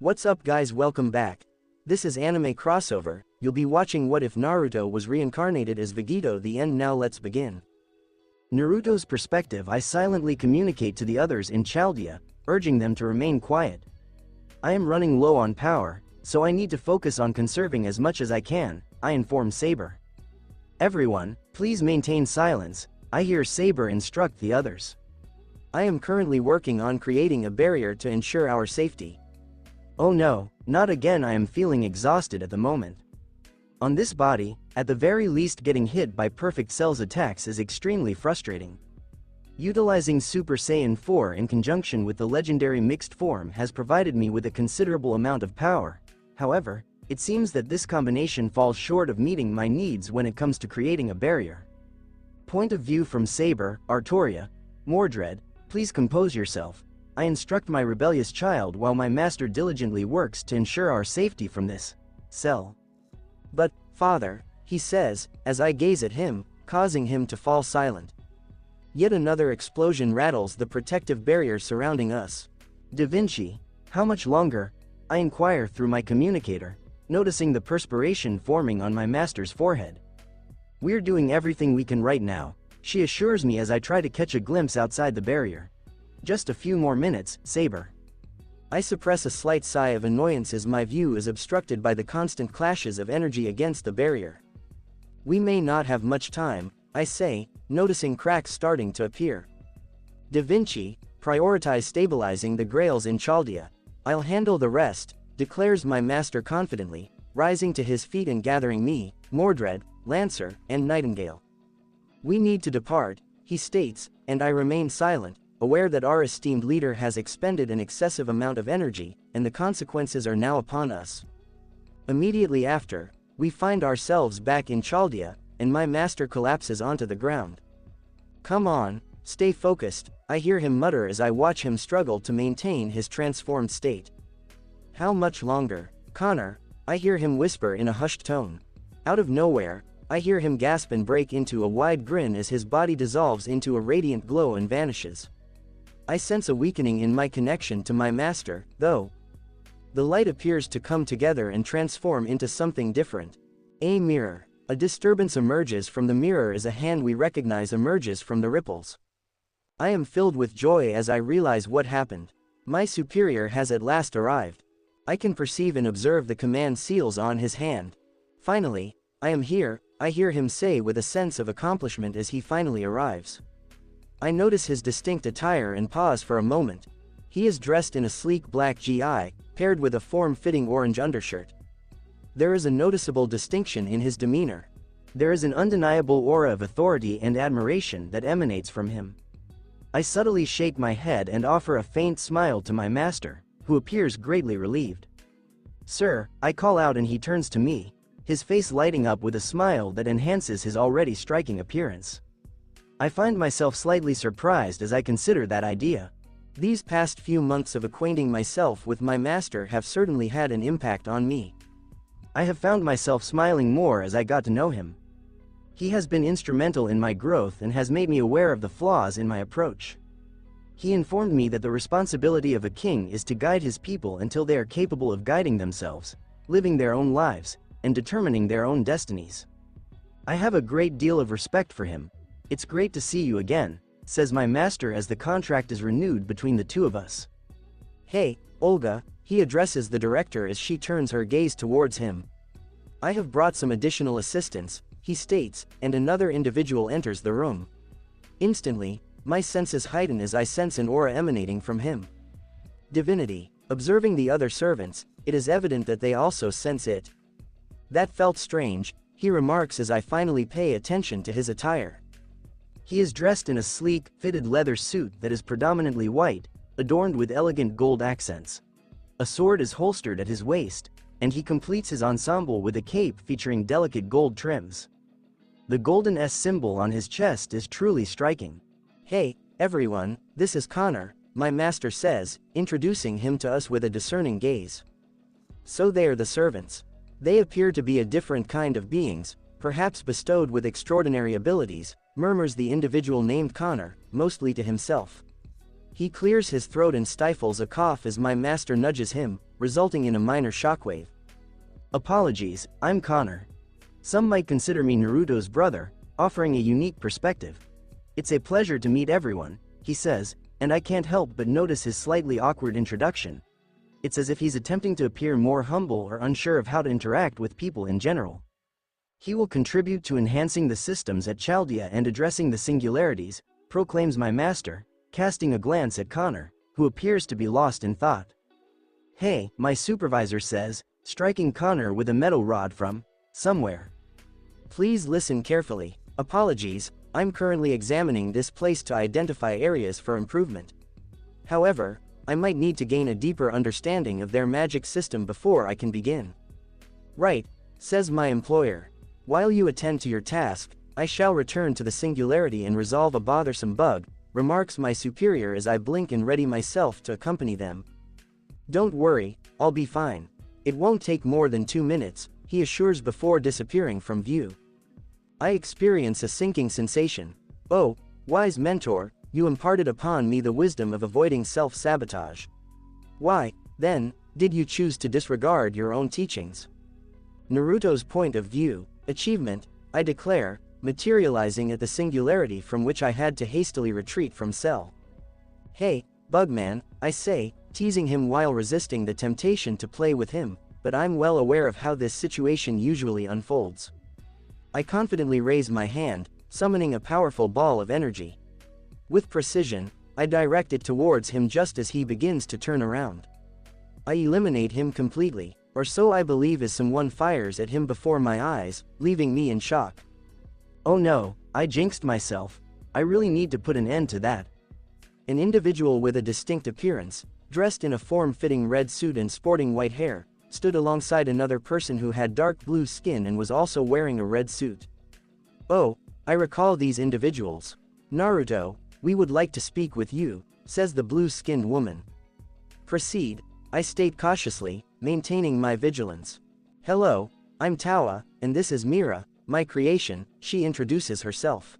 What's up guys, welcome back. This is anime crossover. You'll be watching What If Naruto Was Reincarnated as Vegito the End. Now let's begin. Naruto's perspective. I silently communicate to the others in Chalia, urging them to remain quiet. I am running low on power, so I need to focus on conserving as much as I can, I inform Saber. Everyone, please maintain silence, I hear Saber instruct the others. I am currently working on creating a barrier to ensure our safety. Oh no, not again. I am feeling exhausted at the moment. On this body, at the very least getting hit by Perfect Cell's attacks is extremely frustrating. Utilizing Super Saiyan 4 in conjunction with the legendary mixed form has provided me with a considerable amount of power. However, it seems that this combination falls short of meeting my needs when it comes to creating a barrier. Point of view from Saber. Artoria, Mordred, please compose yourself. I instruct my rebellious child while my master diligently works to ensure our safety from this cell. But, father, he says, as I gaze at him, causing him to fall silent. Yet another explosion rattles the protective barrier surrounding us. Da Vinci, how much longer? I inquire through my communicator, noticing the perspiration forming on my master's forehead. We're doing everything we can right now, she assures me as I try to catch a glimpse outside the barrier. Just a few more minutes, Saber. I suppress a slight sigh of annoyance as my view is obstructed by the constant clashes of energy against the barrier. We may not have much time, I say, noticing cracks starting to appear. Da Vinci, prioritize stabilizing the grails in Chalia. I'll handle the rest, declares my master confidently, rising to his feet and gathering me, Mordred, Lancer, and Nightingale. We need to depart, he states, and I remain silent, aware that our esteemed leader has expended an excessive amount of energy, and the consequences are now upon us. Immediately after, we find ourselves back in Chalia, and my master collapses onto the ground. Come on, stay focused, I hear him mutter as I watch him struggle to maintain his transformed state. How much longer, Connor? I hear him whisper in a hushed tone. Out of nowhere, I hear him gasp and break into a wide grin as his body dissolves into a radiant glow and vanishes. I sense a weakening in my connection to my master, though. The light appears to come together and transform into something different. A mirror. A disturbance emerges from the mirror as a hand we recognize emerges from the ripples. I am filled with joy as I realize what happened. My superior has at last arrived. I can perceive and observe the command seals on his hand. Finally, I am here, I hear him say with a sense of accomplishment as he finally arrives. I notice his distinct attire and pause for a moment. He is dressed in a sleek black GI, paired with a form-fitting orange undershirt. There is a noticeable distinction in his demeanor. There is an undeniable aura of authority and admiration that emanates from him. I subtly shake my head and offer a faint smile to my master, who appears greatly relieved. Sir, I call out and he turns to me, his face lighting up with a smile that enhances his already striking appearance. I find myself slightly surprised as I consider that idea. These past few months of acquainting myself with my master have certainly had an impact on me. I have found myself smiling more as I got to know him. He has been instrumental in my growth and has made me aware of the flaws in my approach. He informed me that the responsibility of a king is to guide his people until they are capable of guiding themselves, living their own lives, and determining their own destinies. I have a great deal of respect for him. It's great to see you again, says my master as the contract is renewed between the two of us. Hey, Olga, he addresses the director as she turns her gaze towards him. I have brought some additional assistance, he states, and another individual enters the room. Instantly, my senses heighten as I sense an aura emanating from him. Divinity, observing the other servants, it is evident that they also sense it. That felt strange, he remarks as I finally pay attention to his attire. He is dressed in a sleek, fitted leather suit that is predominantly white, adorned with elegant gold accents. A sword is holstered at his waist, and he completes his ensemble with a cape featuring delicate gold trims. The golden S symbol on his chest is truly striking. Hey, everyone, this is Connor, my master says, introducing him to us with a discerning gaze. So they are the servants. They appear to be a different kind of beings, perhaps bestowed with extraordinary abilities, murmurs the individual named Connor, mostly to himself. He clears his throat and stifles a cough as my master nudges him, resulting in a minor shockwave. Apologies, I'm Connor. Some might consider me Naruto's brother, offering a unique perspective. It's a pleasure to meet everyone, he says, and I can't help but notice his slightly awkward introduction. It's as if he's attempting to appear more humble or unsure of how to interact with people in general. He will contribute to enhancing the systems at Chalia and addressing the singularities, proclaims my master, casting a glance at Connor, who appears to be lost in thought. Hey, my supervisor says, striking Connor with a metal rod from somewhere. Please listen carefully. Apologies, I'm currently examining this place to identify areas for improvement. However, I might need to gain a deeper understanding of their magic system before I can begin. Right, says my employer. While you attend to your task, I shall return to the singularity and resolve a bothersome bug, remarks my superior as I blink and ready myself to accompany them. Don't worry, I'll be fine. It won't take more than 2 minutes, he assures before disappearing from view. I experience a sinking sensation. Oh, wise mentor, you imparted upon me the wisdom of avoiding self-sabotage. Why, then, did you choose to disregard your own teachings? Naruto's point of view, achievement, I declare, materializing at the singularity from which I had to hastily retreat from Cell. Hey, Bugman, I say, teasing him while resisting the temptation to play with him, but I'm well aware of how this situation usually unfolds. I confidently raise my hand, summoning a powerful ball of energy. With precision, I direct it towards him just as he begins to turn around. I eliminate him completely, or so I believe as someone fires at him before my eyes, leaving me in shock. Oh no, I jinxed myself. I really need to put an end to that. An individual with a distinct appearance, dressed in a form-fitting red suit and sporting white hair, stood alongside another person who had dark blue skin and was also wearing a red suit. Oh, I recall these individuals. Naruto, we would like to speak with you, says the blue-skinned woman. Proceed, I state cautiously, maintaining my vigilance. Hello, I'm Tawa, and this is Mira, my creation, she introduces herself.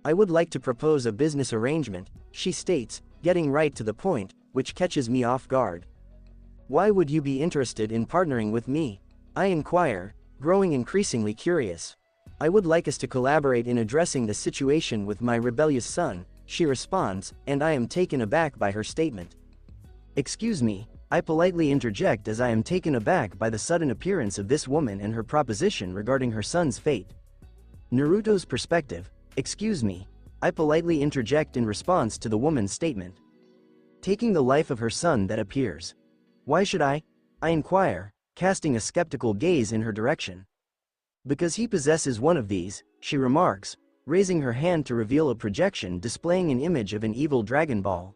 I would like to propose a business arrangement, she states, getting right to the point, which catches me off guard. Why would you be interested in partnering with me? I inquire, growing increasingly curious. I would like us to collaborate in addressing the situation with my rebellious son, she responds, and I am taken aback by her statement. Excuse me, I politely interject as I am taken aback by the sudden appearance of this woman and her proposition regarding her son's fate. Naruto's perspective, excuse me, I politely interject in response to the woman's statement. Taking the life of her son that appears. Why should I inquire, casting a skeptical gaze in her direction. Because he possesses one of these, she remarks, raising her hand to reveal a projection displaying an image of an evil Dragon Ball.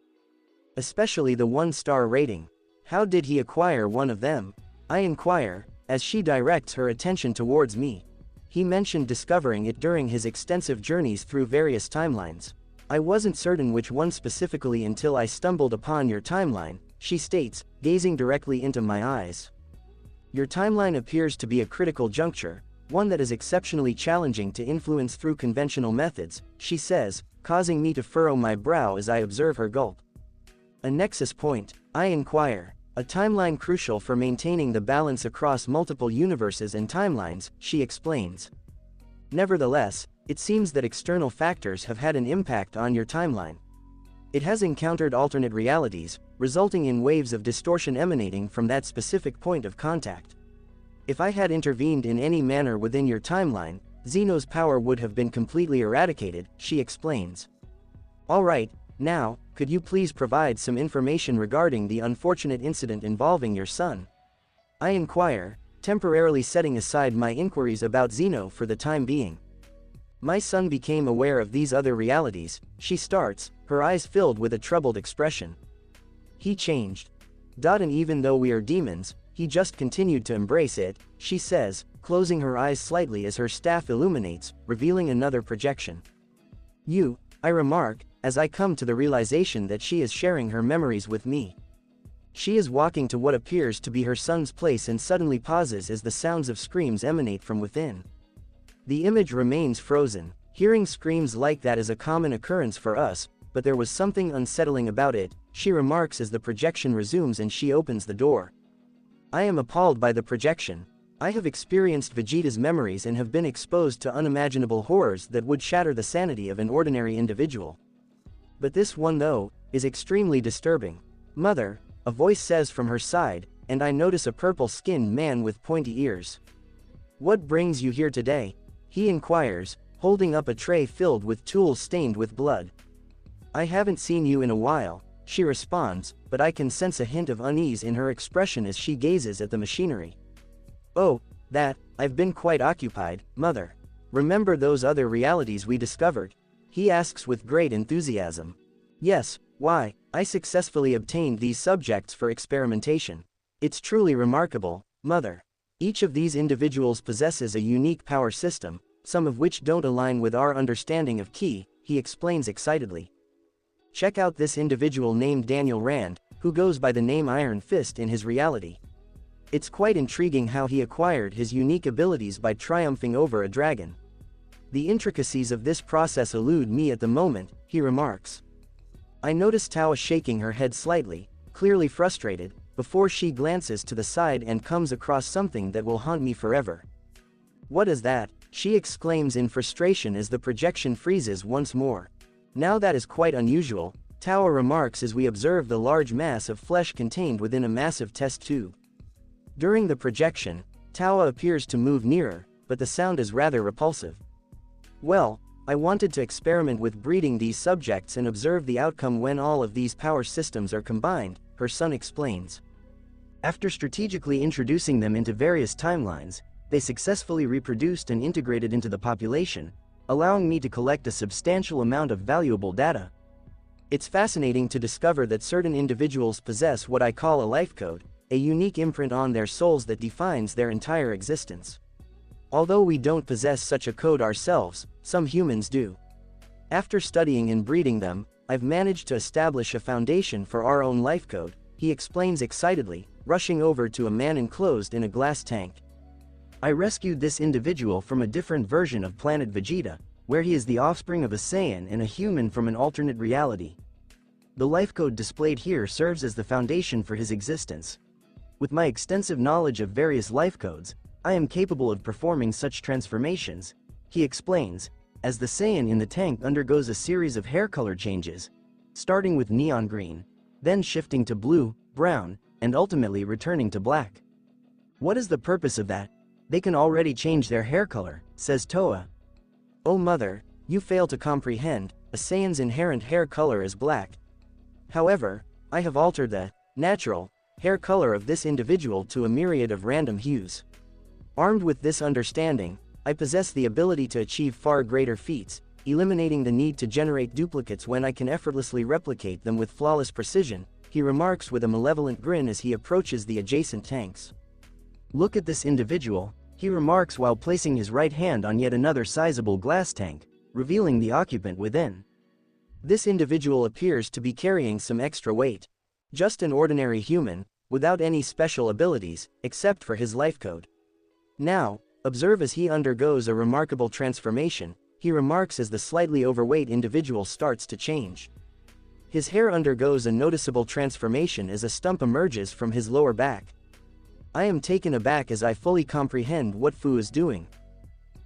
Especially the 1-star rating. How did he acquire one of them? I inquire, as she directs her attention towards me. He mentioned discovering it during his extensive journeys through various timelines. I wasn't certain which one specifically until I stumbled upon your timeline, she states, gazing directly into my eyes. Your timeline appears to be a critical juncture, one that is exceptionally challenging to influence through conventional methods, she says, causing me to furrow my brow as I observe her gulp. A nexus point, I inquire. A timeline crucial for maintaining the balance across multiple universes and timelines, she explains. Nevertheless, it seems that external factors have had an impact on your timeline. It has encountered alternate realities, resulting in waves of distortion emanating from that specific point of contact. If I had intervened in any manner within your timeline, Zeno's power would have been completely eradicated, she explains. Alright, now, could you please provide some information regarding the unfortunate incident involving your son? I inquire, temporarily setting aside my inquiries about Zeno for the time being. My son became aware of these other realities, she starts, her eyes filled with a troubled expression. He changed. And even though we are demons, he just continued to embrace it, she says, closing her eyes slightly as her staff illuminates, revealing another projection. You, I remark, as I come to the realization that she is sharing her memories with me. She is walking to what appears to be her son's place and suddenly pauses as the sounds of screams emanate from within. The image remains frozen. Hearing screams like that is a common occurrence for us, but there was something unsettling about it, she remarks as the projection resumes and she opens the door. I am appalled by the projection. I have experienced Vegeta's memories and have been exposed to unimaginable horrors that would shatter the sanity of an ordinary individual. But this one, though, is extremely disturbing. Mother, a voice says from her side, and I notice a purple-skinned man with pointy ears. What brings you here today? He inquires, holding up a tray filled with tools stained with blood. I haven't seen you in a while, she responds, but I can sense a hint of unease in her expression as she gazes at the machinery. Oh, I've been quite occupied, Mother. Remember those other realities we discovered? He asks with great enthusiasm. Yes, why, I successfully obtained these subjects for experimentation. It's truly remarkable, Mother. Each of these individuals possesses a unique power system, some of which don't align with our understanding of Ki, he explains excitedly. Check out this individual named Daniel Rand, who goes by the name Iron Fist in his reality. It's quite intriguing how he acquired his unique abilities by triumphing over a dragon. The intricacies of this process elude me at the moment, he remarks. I notice Tawa shaking her head slightly, clearly frustrated, before she glances to the side and comes across something that will haunt me forever. What is that? She exclaims in frustration as the projection freezes once more. Now that is quite unusual, Tawa remarks as we observe the large mass of flesh contained within a massive test tube. During the projection, Tawa appears to move nearer, but the sound is rather repulsive. Well, I wanted to experiment with breeding these subjects and observe the outcome when all of these power systems are combined, her son explains. After strategically introducing them into various timelines, they successfully reproduced and integrated into the population, allowing me to collect a substantial amount of valuable data. It's fascinating to discover that certain individuals possess what I call a life code, a unique imprint on their souls that defines their entire existence. Although we don't possess such a code ourselves, some humans do. After studying and breeding them, I've managed to establish a foundation for our own life code, he explains excitedly, rushing over to a man enclosed in a glass tank. I rescued this individual from a different version of planet Vegeta, where he is the offspring of a Saiyan and a human from an alternate reality. The life code displayed here serves as the foundation for his existence. With my extensive knowledge of various life codes, I am capable of performing such transformations, he explains, as the Saiyan in the tank undergoes a series of hair color changes, starting with neon green, then shifting to blue, brown, and ultimately returning to black. What is the purpose of that? They can already change their hair color, says Tawa. Oh Mother, you fail to comprehend, a Saiyan's inherent hair color is black. However, I have altered the natural hair color of this individual to a myriad of random hues. Armed with this understanding, I possess the ability to achieve far greater feats, eliminating the need to generate duplicates when I can effortlessly replicate them with flawless precision, he remarks with a malevolent grin as he approaches the adjacent tanks. Look at this individual, he remarks while placing his right hand on yet another sizable glass tank, revealing the occupant within. This individual appears to be carrying some extra weight. Just an ordinary human, without any special abilities, except for his life code. Now, observe as he undergoes a remarkable transformation, he remarks as the slightly overweight individual starts to change. His hair undergoes a noticeable transformation as a stump emerges from his lower back. I am taken aback as I fully comprehend what Fu is doing.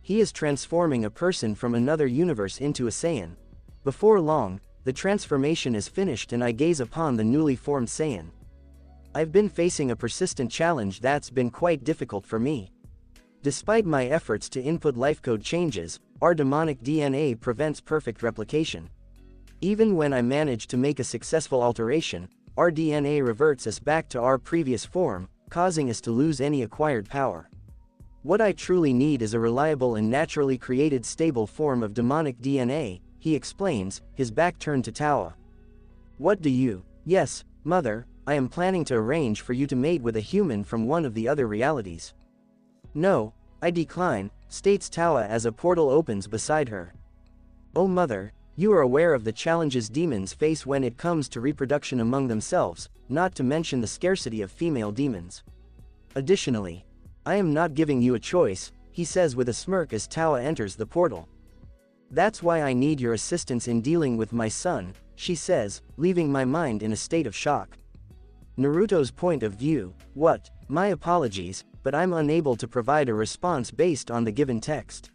He is transforming a person from another universe into a Saiyan. Before long, the transformation is finished and I gaze upon the newly formed Saiyan. I've been facing a persistent challenge that's been quite difficult for me. Despite my efforts to input life code changes, our demonic DNA prevents perfect replication. Even when I manage to make a successful alteration, our DNA reverts us back to our previous form, causing us to lose any acquired power. What I truly need is a reliable and naturally created stable form of demonic DNA, he explains, his back turned to Tawa. What do you? Yes, Mother, I am planning to arrange for you to mate with a human from one of the other realities. No, I decline, states Tawa as a portal opens beside her. Oh Mother, you are aware of the challenges demons face when it comes to reproduction among themselves, not to mention the scarcity of female demons. Additionally, I am not giving you a choice, he says with a smirk as Tawa enters the portal. That's why I need your assistance in dealing with my son, she says, leaving my mind in a state of shock. Naruto's point of view, what? My apologies, but I'm unable to provide a response based on the given text.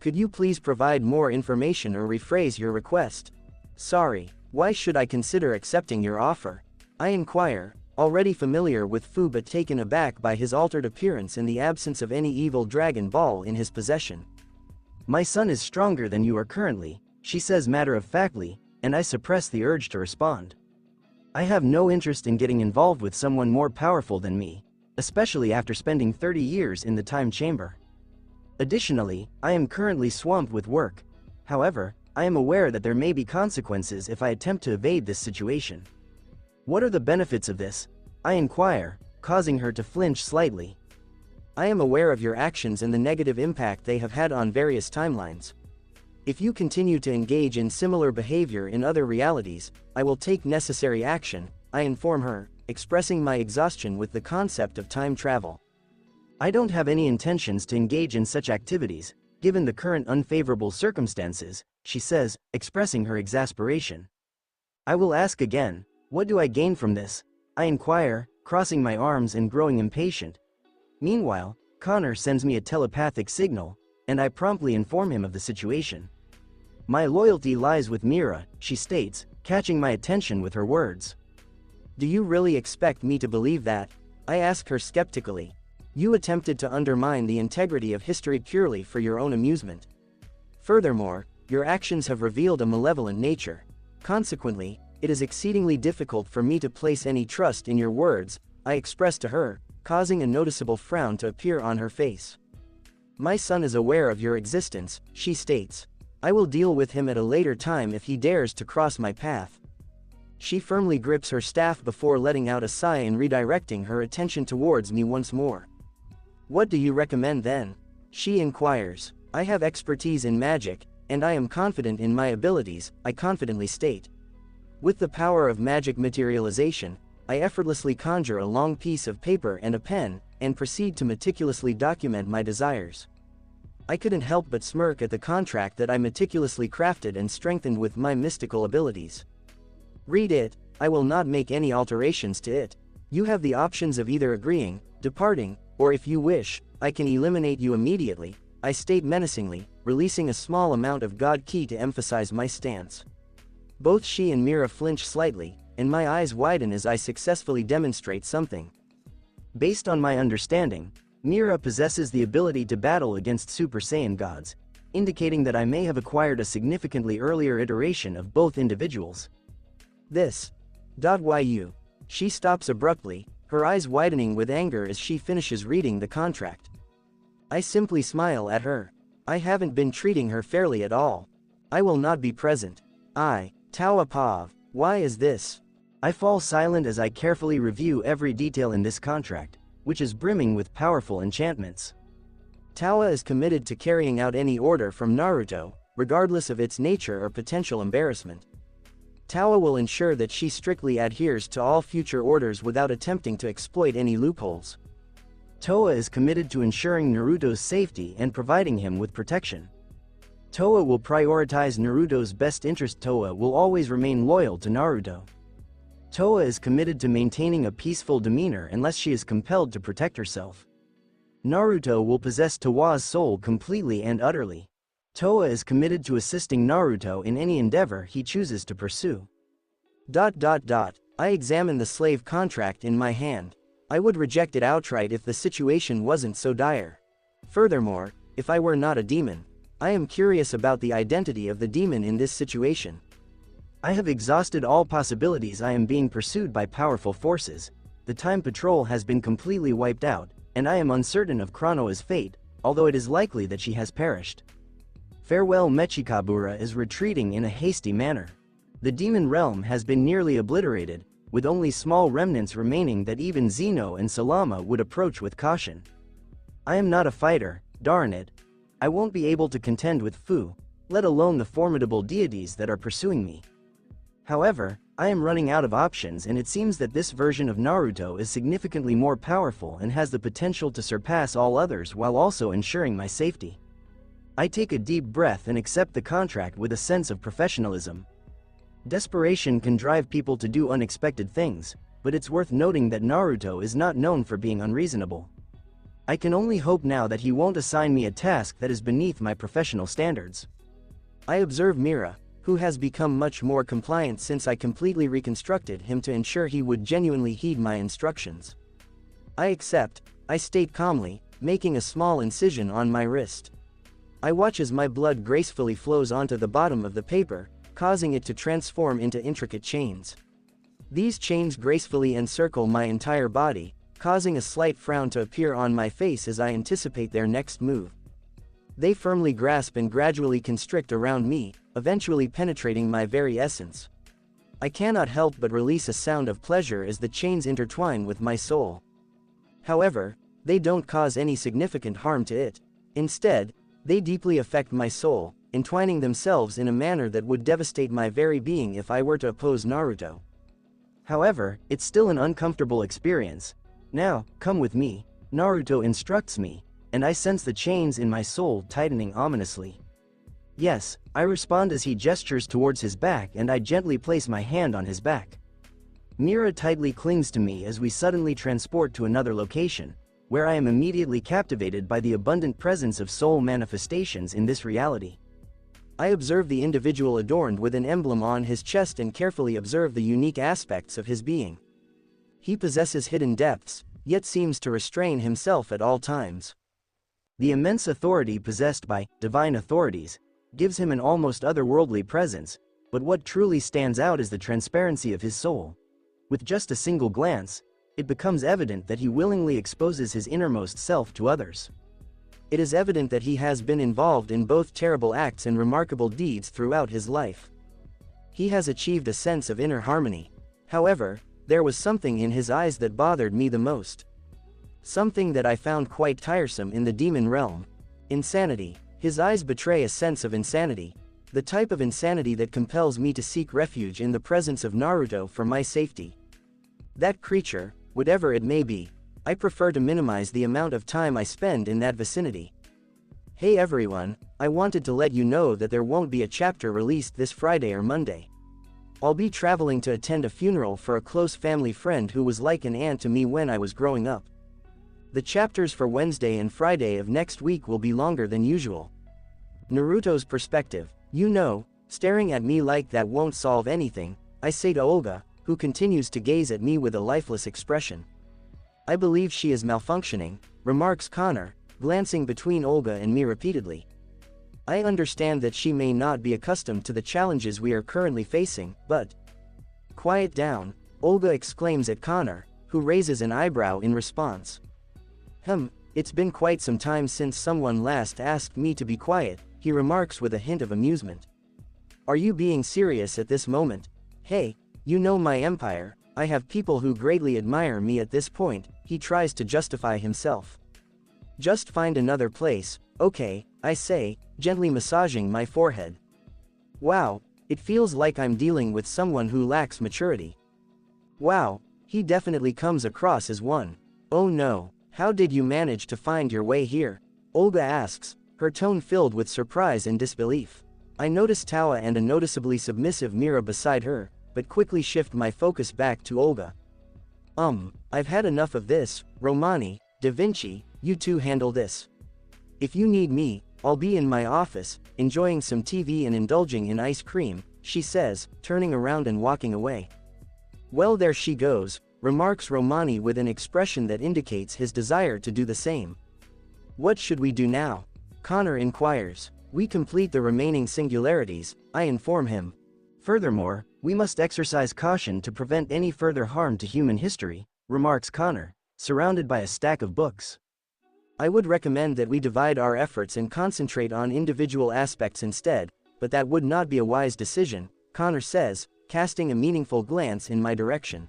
Could you please provide more information or rephrase your request? Sorry, why should I consider accepting your offer? I inquire, already familiar with Fu but taken aback by his altered appearance in the absence of any evil Dragon Ball in his possession. My son is stronger than you are currently, she says matter-of-factly, and I suppress the urge to respond. I have no interest in getting involved with someone more powerful than me, especially after spending 30 years in the time chamber. Additionally, I am currently swamped with work. However, I am aware that there may be consequences if I attempt to evade this situation. What are the benefits of this? I inquire, causing her to flinch slightly. I am aware of your actions and the negative impact they have had on various timelines. If you continue to engage in similar behavior in other realities, I will take necessary action, I inform her, expressing my exhaustion with the concept of time travel. I don't have any intentions to engage in such activities, given the current unfavorable circumstances, she says, expressing her exasperation. I will ask again, what do I gain from this? I inquire, crossing my arms and growing impatient. Meanwhile, Connor sends me a telepathic signal, and I promptly inform him of the situation. My loyalty lies with Mira, she states, catching my attention with her words. Do you really expect me to believe that? I ask her skeptically. You attempted to undermine the integrity of history purely for your own amusement. Furthermore, your actions have revealed a malevolent nature. Consequently, it is exceedingly difficult for me to place any trust in your words, I express to her, causing a noticeable frown to appear on her face. My son is aware of your existence, she states. I will deal with him at a later time if he dares to cross my path. She firmly grips her staff before letting out a sigh and redirecting her attention towards me once more. What do you recommend then? She inquires. I have expertise in magic, and I am confident in my abilities, I confidently state. With the power of magic materialization, I effortlessly conjure a long piece of paper and a pen, and proceed to meticulously document my desires. I couldn't help but smirk at the contract that I meticulously crafted and strengthened with my mystical abilities. Read it, I will not make any alterations to it. You have the options of either agreeing, departing, or if you wish, I can eliminate you immediately, I state menacingly, releasing a small amount of God Ki to emphasize my stance. Both she and Mira flinch slightly, and my eyes widen as I successfully demonstrate something. Based on my understanding, Mira possesses the ability to battle against Super Saiyan gods, indicating that I may have acquired a significantly earlier iteration of both individuals. Yu. She stops abruptly, her eyes widening with anger as she finishes reading the contract. I simply smile at her. I haven't been treating her fairly at all. I will not be present. Tawa Pav, why is this? I fall silent as I carefully review every detail in this contract, which is brimming with powerful enchantments. Tawa is committed to carrying out any order from Naruto, regardless of its nature or potential embarrassment. Tawa will ensure that she strictly adheres to all future orders without attempting to exploit any loopholes. Towa is committed to ensuring Naruto's safety and providing him with protection. Towa will prioritize Naruto's best interest. Towa will always remain loyal to Naruto. Towa is committed to maintaining a peaceful demeanor unless she is compelled to protect herself. Naruto will possess Tawa's soul completely and utterly. Towa is committed to assisting Naruto in any endeavor he chooses to pursue. I examine the slave contract in my hand. I would reject it outright if the situation wasn't so dire. Furthermore, if I were not a demon, I am curious about the identity of the demon in this situation. I have exhausted all possibilities. I am being pursued by powerful forces. The Time Patrol has been completely wiped out, and I am uncertain of Chronoa's fate, although it is likely that she has perished. Farewell. Mechikabura is retreating in a hasty manner. The demon realm has been nearly obliterated, with only small remnants remaining that even Zeno and Salama would approach with caution. I am not a fighter, darn it. I won't be able to contend with Fu, let alone the formidable deities that are pursuing me. However, I am running out of options, and it seems that this version of Naruto is significantly more powerful and has the potential to surpass all others while also ensuring my safety. I take a deep breath and accept the contract with a sense of professionalism. Desperation can drive people to do unexpected things, but it's worth noting that Naruto is not known for being unreasonable. I can only hope now that he won't assign me a task that is beneath my professional standards. I observe Mira, who has become much more compliant since I completely reconstructed him to ensure he would genuinely heed my instructions. I accept, I state calmly, making a small incision on my wrist. I watch as my blood gracefully flows onto the bottom of the paper, causing it to transform into intricate chains. These chains gracefully encircle my entire body, causing a slight frown to appear on my face as I anticipate their next move. They firmly grasp and gradually constrict around me, eventually penetrating my very essence. I cannot help but release a sound of pleasure as the chains intertwine with my soul. However, they don't cause any significant harm to it. Instead, they deeply affect my soul, entwining themselves in a manner that would devastate my very being if I were to oppose Naruto. However, it's still an uncomfortable experience. Now, come with me, Naruto instructs me, and I sense the chains in my soul tightening ominously. Yes, I respond as he gestures towards his back and I gently place my hand on his back. Mira tightly clings to me as we suddenly transport to another location, where I am immediately captivated by the abundant presence of soul manifestations in this reality. I observe the individual adorned with an emblem on his chest and carefully observe the unique aspects of his being. He possesses hidden depths, yet seems to restrain himself at all times. The immense authority possessed by divine authorities gives him an almost otherworldly presence, but what truly stands out is the transparency of his soul. With just a single glance, it becomes evident that he willingly exposes his innermost self to others. It is evident that he has been involved in both terrible acts and remarkable deeds throughout his life. He has achieved a sense of inner harmony. However, there was something in his eyes that bothered me the most. Something that I found quite tiresome in the demon realm. Insanity. His eyes betray a sense of insanity, the type of insanity that compels me to seek refuge in the presence of Naruto for my safety. That creature, whatever it may be, I prefer to minimize the amount of time I spend in that vicinity. Hey everyone, I wanted to let you know that there won't be a chapter released this Friday or Monday. I'll be traveling to attend a funeral for a close family friend who was like an aunt to me when I was growing up. The chapters for Wednesday and Friday of next week will be longer than usual. Naruto's perspective, you know, staring at me like that won't solve anything, I say to Olga, who continues to gaze at me with a lifeless expression. I believe she is malfunctioning, remarks Connor, glancing between Olga and me repeatedly. I understand that she may not be accustomed to the challenges we are currently facing, but... Quiet down, Olga exclaims at Connor, who raises an eyebrow in response. It's been quite some time since someone last asked me to be quiet, he remarks with a hint of amusement. Are you being serious at this moment? Hey, you know my empire, I have people who greatly admire me at this point, he tries to justify himself. Just find another place, okay, I say, gently massaging my forehead. Wow, it feels like I'm dealing with someone who lacks maturity. Wow, he definitely comes across as one. Oh no. How did you manage to find your way here? Olga asks, her tone filled with surprise and disbelief. I notice Tawa and a noticeably submissive Mira beside her, but quickly shift my focus back to Olga. I've had enough of this, Romani, Da Vinci, you two handle this. If you need me, I'll be in my office, enjoying some TV and indulging in ice cream, she says, turning around and walking away. Well, there she goes, remarks Romani with an expression that indicates his desire to do the same. What should we do now? Connor inquires. We complete the remaining singularities, I inform him. Furthermore, we must exercise caution to prevent any further harm to human history, remarks Connor, surrounded by a stack of books. I would recommend that we divide our efforts and concentrate on individual aspects instead, but that would not be a wise decision, Connor says, casting a meaningful glance in my direction.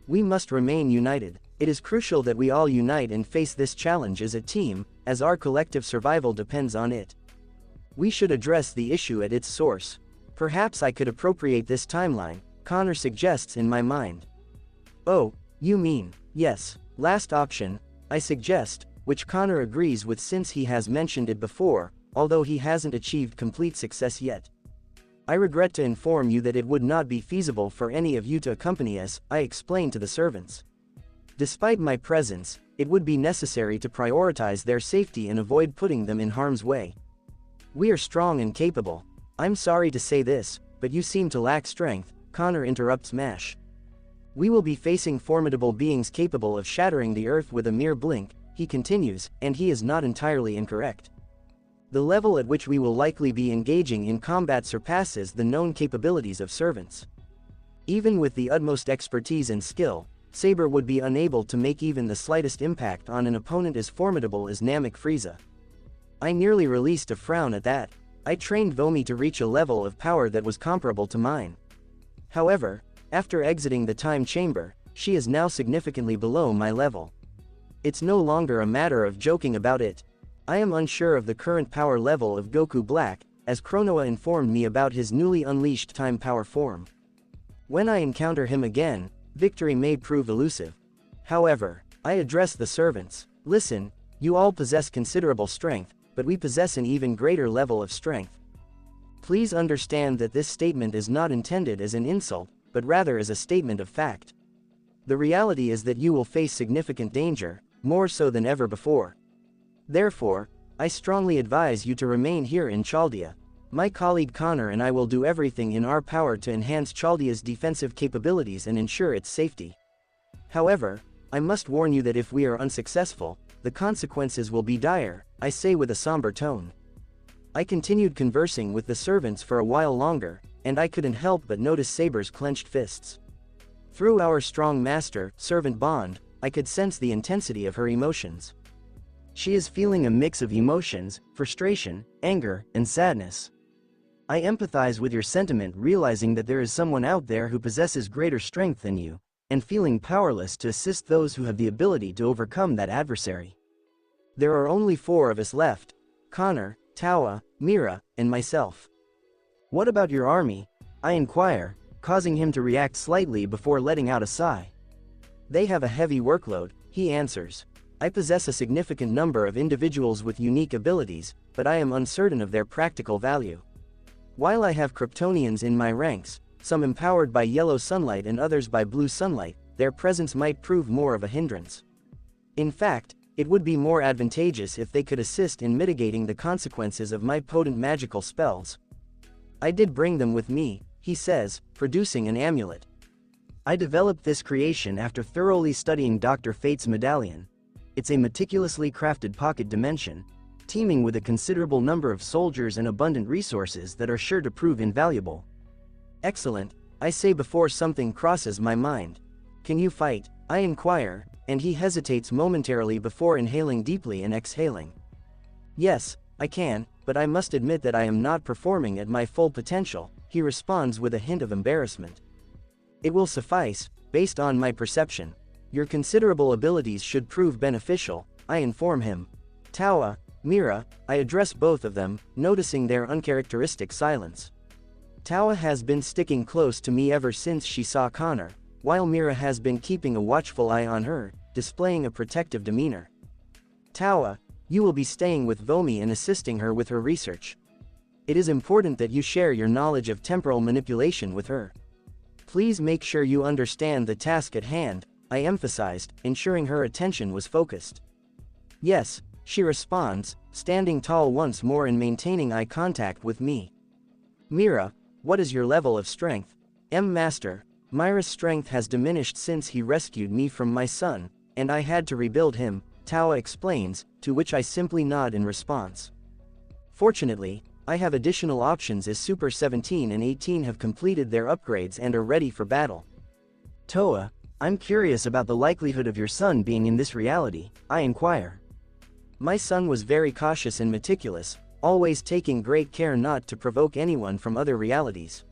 We must remain united. It is crucial that we all unite and face this challenge as a team, as our collective survival depends on it. We should address the issue at its source. Perhaps I could appropriate this timeline, Connor suggests in my mind. Oh, you mean, yes, last option, I suggest, which Connor agrees with since he has mentioned it before, although he hasn't achieved complete success yet. I regret to inform you that it would not be feasible for any of you to accompany us, I explained to the servants. Despite my presence, it would be necessary to prioritize their safety and avoid putting them in harm's way. We are strong and capable. I'm sorry to say this, but you seem to lack strength, Connor interrupts Mash. We will be facing formidable beings capable of shattering the earth with a mere blink, he continues, and he is not entirely incorrect. The level at which we will likely be engaging in combat surpasses the known capabilities of servants. Even with the utmost expertise and skill, Saber would be unable to make even the slightest impact on an opponent as formidable as Namek Frieza. I nearly released a frown at that. I trained Vomi to reach a level of power that was comparable to mine. However, after exiting the time chamber, she is now significantly below my level. It's no longer a matter of joking about it. I am unsure of the current power level of Goku Black, as Chronoa informed me about his newly unleashed time power form. When I encounter him again, victory may prove elusive. However, I address the servants. Listen, you all possess considerable strength, but we possess an even greater level of strength. Please understand that this statement is not intended as an insult, but rather as a statement of fact. The reality is that you will face significant danger, more so than ever before. Therefore, I strongly advise you to remain here in Chalia. My colleague Connor and I will do everything in our power to enhance Chalia's defensive capabilities and ensure its safety. However, I must warn you that if we are unsuccessful, the consequences will be dire, I say with a somber tone. I continued conversing with the servants for a while longer, and I couldn't help but notice Saber's clenched fists. Through our strong master-servant bond, I could sense the intensity of her emotions. She is feeling a mix of emotions, frustration, anger, and sadness. I empathize with your sentiment, realizing that there is someone out there who possesses greater strength than you, and feeling powerless to assist those who have the ability to overcome that adversary. There are only 4 of us left: Connor, Tawa, Mira, and myself. What about your army? I inquire, causing him to react slightly before letting out a sigh. They have a heavy workload, he answers. I possess a significant number of individuals with unique abilities, but I am uncertain of their practical value. While I have Kryptonians in my ranks, some empowered by yellow sunlight and others by blue sunlight, their presence might prove more of a hindrance. In fact, it would be more advantageous if they could assist in mitigating the consequences of my potent magical spells. I did bring them with me, he says, producing an amulet. I developed this creation after thoroughly studying Dr. Fate's medallion. It's a meticulously crafted pocket dimension, teeming with a considerable number of soldiers and abundant resources that are sure to prove invaluable. Excellent, I say before something crosses my mind. Can you fight? I inquire, and he hesitates momentarily before inhaling deeply and exhaling. Yes, I can, but I must admit that I am not performing at my full potential, he responds with a hint of embarrassment. It will suffice, based on my perception. Your considerable abilities should prove beneficial, I inform him. Tawa, Mira, I address both of them, noticing their uncharacteristic silence. Tawa has been sticking close to me ever since she saw Connor, while Mira has been keeping a watchful eye on her, displaying a protective demeanor. Tawa, you will be staying with Vomi and assisting her with her research. It is important that you share your knowledge of temporal manipulation with her. Please make sure you understand the task at hand, I emphasized, ensuring her attention was focused. Yes, she responds, standing tall once more and maintaining eye contact with me. Mira, what is your level of strength? Master, Myra's strength has diminished since he rescued me from my son, and I had to rebuild him, Tawa explains, to which I simply nod in response. Fortunately, I have additional options as Super 17 and 18 have completed their upgrades and are ready for battle. Toa, I'm curious about the likelihood of your son being in this reality, I inquire. My son was very cautious and meticulous, always taking great care not to provoke anyone from other realities.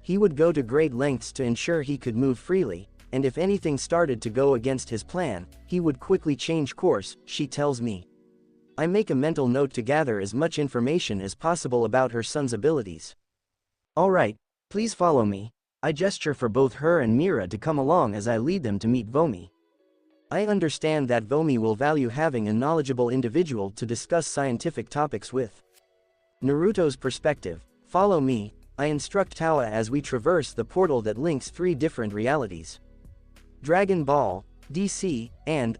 He would go to great lengths to ensure he could move freely, and if anything started to go against his plan, he would quickly change course, she tells me. I make a mental note to gather as much information as possible about her son's abilities. Alright, please follow me. I gesture for both her and Mira to come along as I lead them to meet Vomi. I understand that Vomi will value having a knowledgeable individual to discuss scientific topics with. Naruto's perspective. Follow me, I instruct Tawa as we traverse the portal that links 3 different realities. Dragon Ball, DC, and,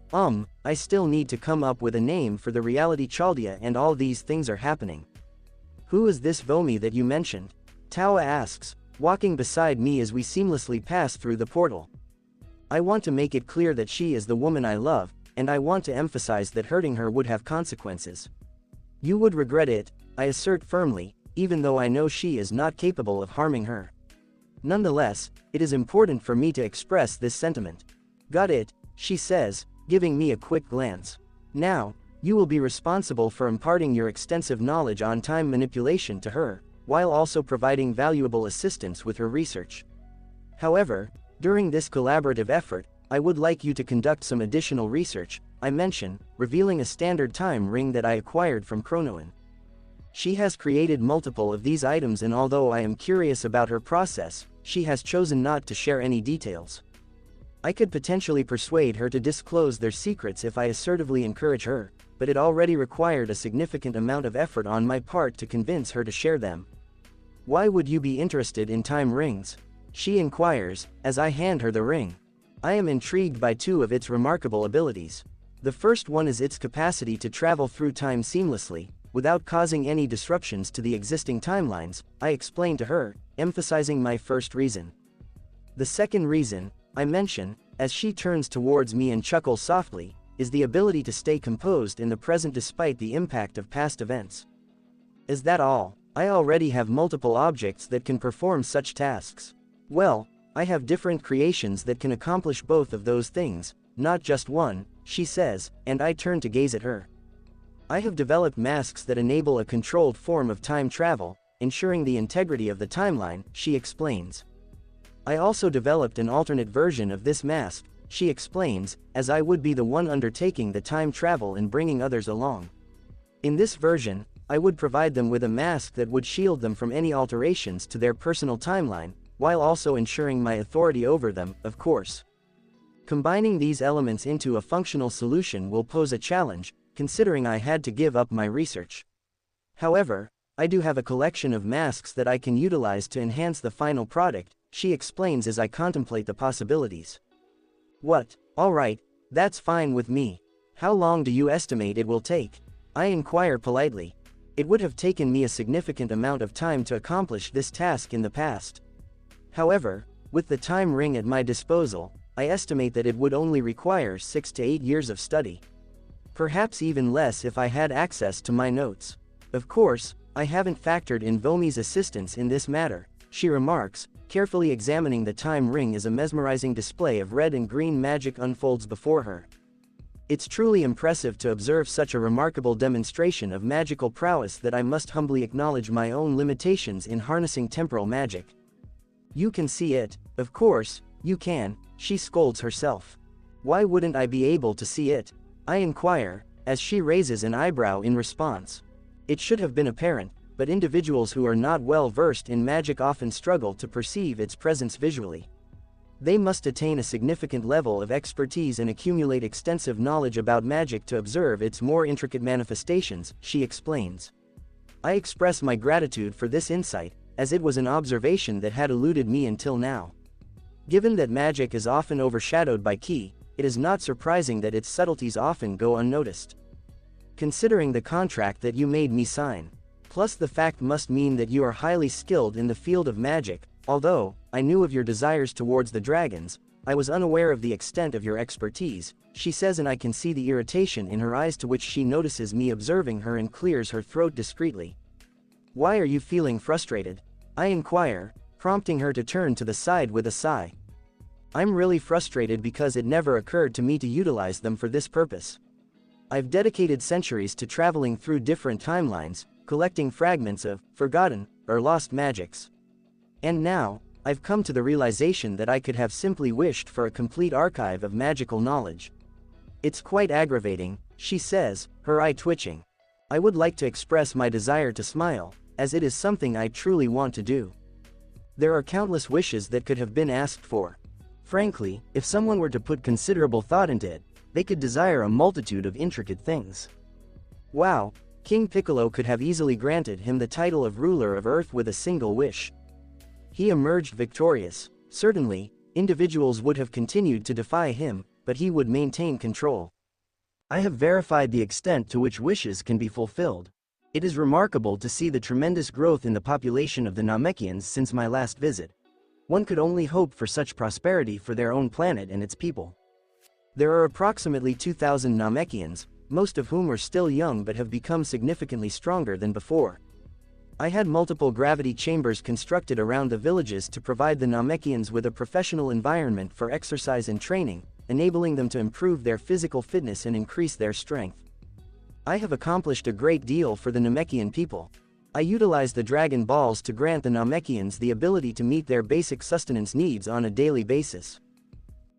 I still need to come up with a name for the reality Chalia, and all these things are happening. Who is this Vomi that you mentioned? Tawa asks, walking beside me as we seamlessly pass through the portal. I want to make it clear that she is the woman I love, and I want to emphasize that hurting her would have consequences. You would regret it, I assert firmly, even though I know she is not capable of harming her. Nonetheless, it is important for me to express this sentiment. Got it, she says, giving me a quick glance. Now, you will be responsible for imparting your extensive knowledge on time manipulation to her, while also providing valuable assistance with her research. However, during this collaborative effort, I would like you to conduct some additional research, I mention, revealing a standard time ring that I acquired from Chronoan. She has created multiple of these items, and although I am curious about her process, she has chosen not to share any details. I could potentially persuade her to disclose their secrets if I assertively encourage her, but it already required a significant amount of effort on my part to convince her to share them. Why would you be interested in time rings? She inquires, as I hand her the ring. I am intrigued by 2 of its remarkable abilities. The first one is its capacity to travel through time seamlessly, without causing any disruptions to the existing timelines, I explain to her, emphasizing my first reason. The second reason, I mention, as she turns towards me and chuckles softly, is the ability to stay composed in the present despite the impact of past events. Is that all? I already have multiple objects that can perform such tasks. Well, I have different creations that can accomplish both of those things, not just one, she says, and I turn to gaze at her. I have developed masks that enable a controlled form of time travel, ensuring the integrity of the timeline, she explains. I also developed an alternate version of this mask, she explains, as I would be the one undertaking the time travel and bringing others along. In this version, I would provide them with a mask that would shield them from any alterations to their personal timeline, while also ensuring my authority over them, of course. Combining these elements into a functional solution will pose a challenge, considering I had to give up my research. However, I do have a collection of masks that I can utilize to enhance the final product, she explains as I contemplate the possibilities. What? Alright, that's fine with me. How long do you estimate it will take? I inquire politely. It would have taken me a significant amount of time to accomplish this task in the past. However, with the time ring at my disposal, I estimate that it would only require 6 to 8 years of study. Perhaps even less if I had access to my notes. Of course, I haven't factored in Vomi's assistance in this matter, she remarks, carefully examining the time ring as a mesmerizing display of red and green magic unfolds before her. It's truly impressive to observe such a remarkable demonstration of magical prowess that I must humbly acknowledge my own limitations in harnessing temporal magic. You can see it, of course, you can, she scolds herself. Why wouldn't I be able to see it? I inquire, as she raises an eyebrow in response. It should have been apparent, but individuals who are not well versed in magic often struggle to perceive its presence visually. They must attain a significant level of expertise and accumulate extensive knowledge about magic to observe its more intricate manifestations, she explains. I express my gratitude for this insight, as it was an observation that had eluded me until now. Given that magic is often overshadowed by ki, it is not surprising that its subtleties often go unnoticed. Considering the contract that you made me sign, plus the fact must mean that you are highly skilled in the field of magic. Although I knew of your desires towards the dragons, I was unaware of the extent of your expertise, she says, and I can see the irritation in her eyes, to which she notices me observing her and clears her throat discreetly. Why are you feeling frustrated? I inquire, prompting her to turn to the side with a sigh. I'm really frustrated because it never occurred to me to utilize them for this purpose. I've dedicated centuries to traveling through different timelines, collecting fragments of forgotten or lost magics. And now, I've come to the realization that I could have simply wished for a complete archive of magical knowledge. It's quite aggravating, she says, her eye twitching. I would like to express my desire to smile, as it is something I truly want to do. There are countless wishes that could have been asked for. Frankly, if someone were to put considerable thought into it, they could desire a multitude of intricate things. Wow, King Piccolo could have easily granted him the title of ruler of Earth with a single wish. He emerged victorious. Certainly, individuals would have continued to defy him, but he would maintain control. I have verified the extent to which wishes can be fulfilled. It is remarkable to see the tremendous growth in the population of the Namekians since my last visit. One could only hope for such prosperity for their own planet and its people. There are approximately 2,000 Namekians, most of whom are still young but have become significantly stronger than before. I had multiple gravity chambers constructed around the villages to provide the Namekians with a professional environment for exercise and training, enabling them to improve their physical fitness and increase their strength. I have accomplished a great deal for the Namekian people. I utilized the Dragon Balls to grant the Namekians the ability to meet their basic sustenance needs on a daily basis.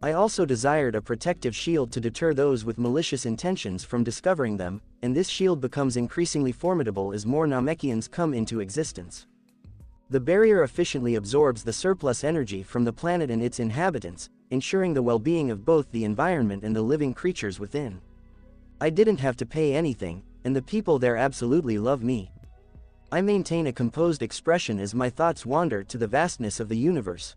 I also desired a protective shield to deter those with malicious intentions from discovering them, and this shield becomes increasingly formidable as more Namekians come into existence. The barrier efficiently absorbs the surplus energy from the planet and its inhabitants, ensuring the well-being of both the environment and the living creatures within. I didn't have to pay anything, and the people there absolutely love me. I maintain a composed expression as my thoughts wander to the vastness of the universe.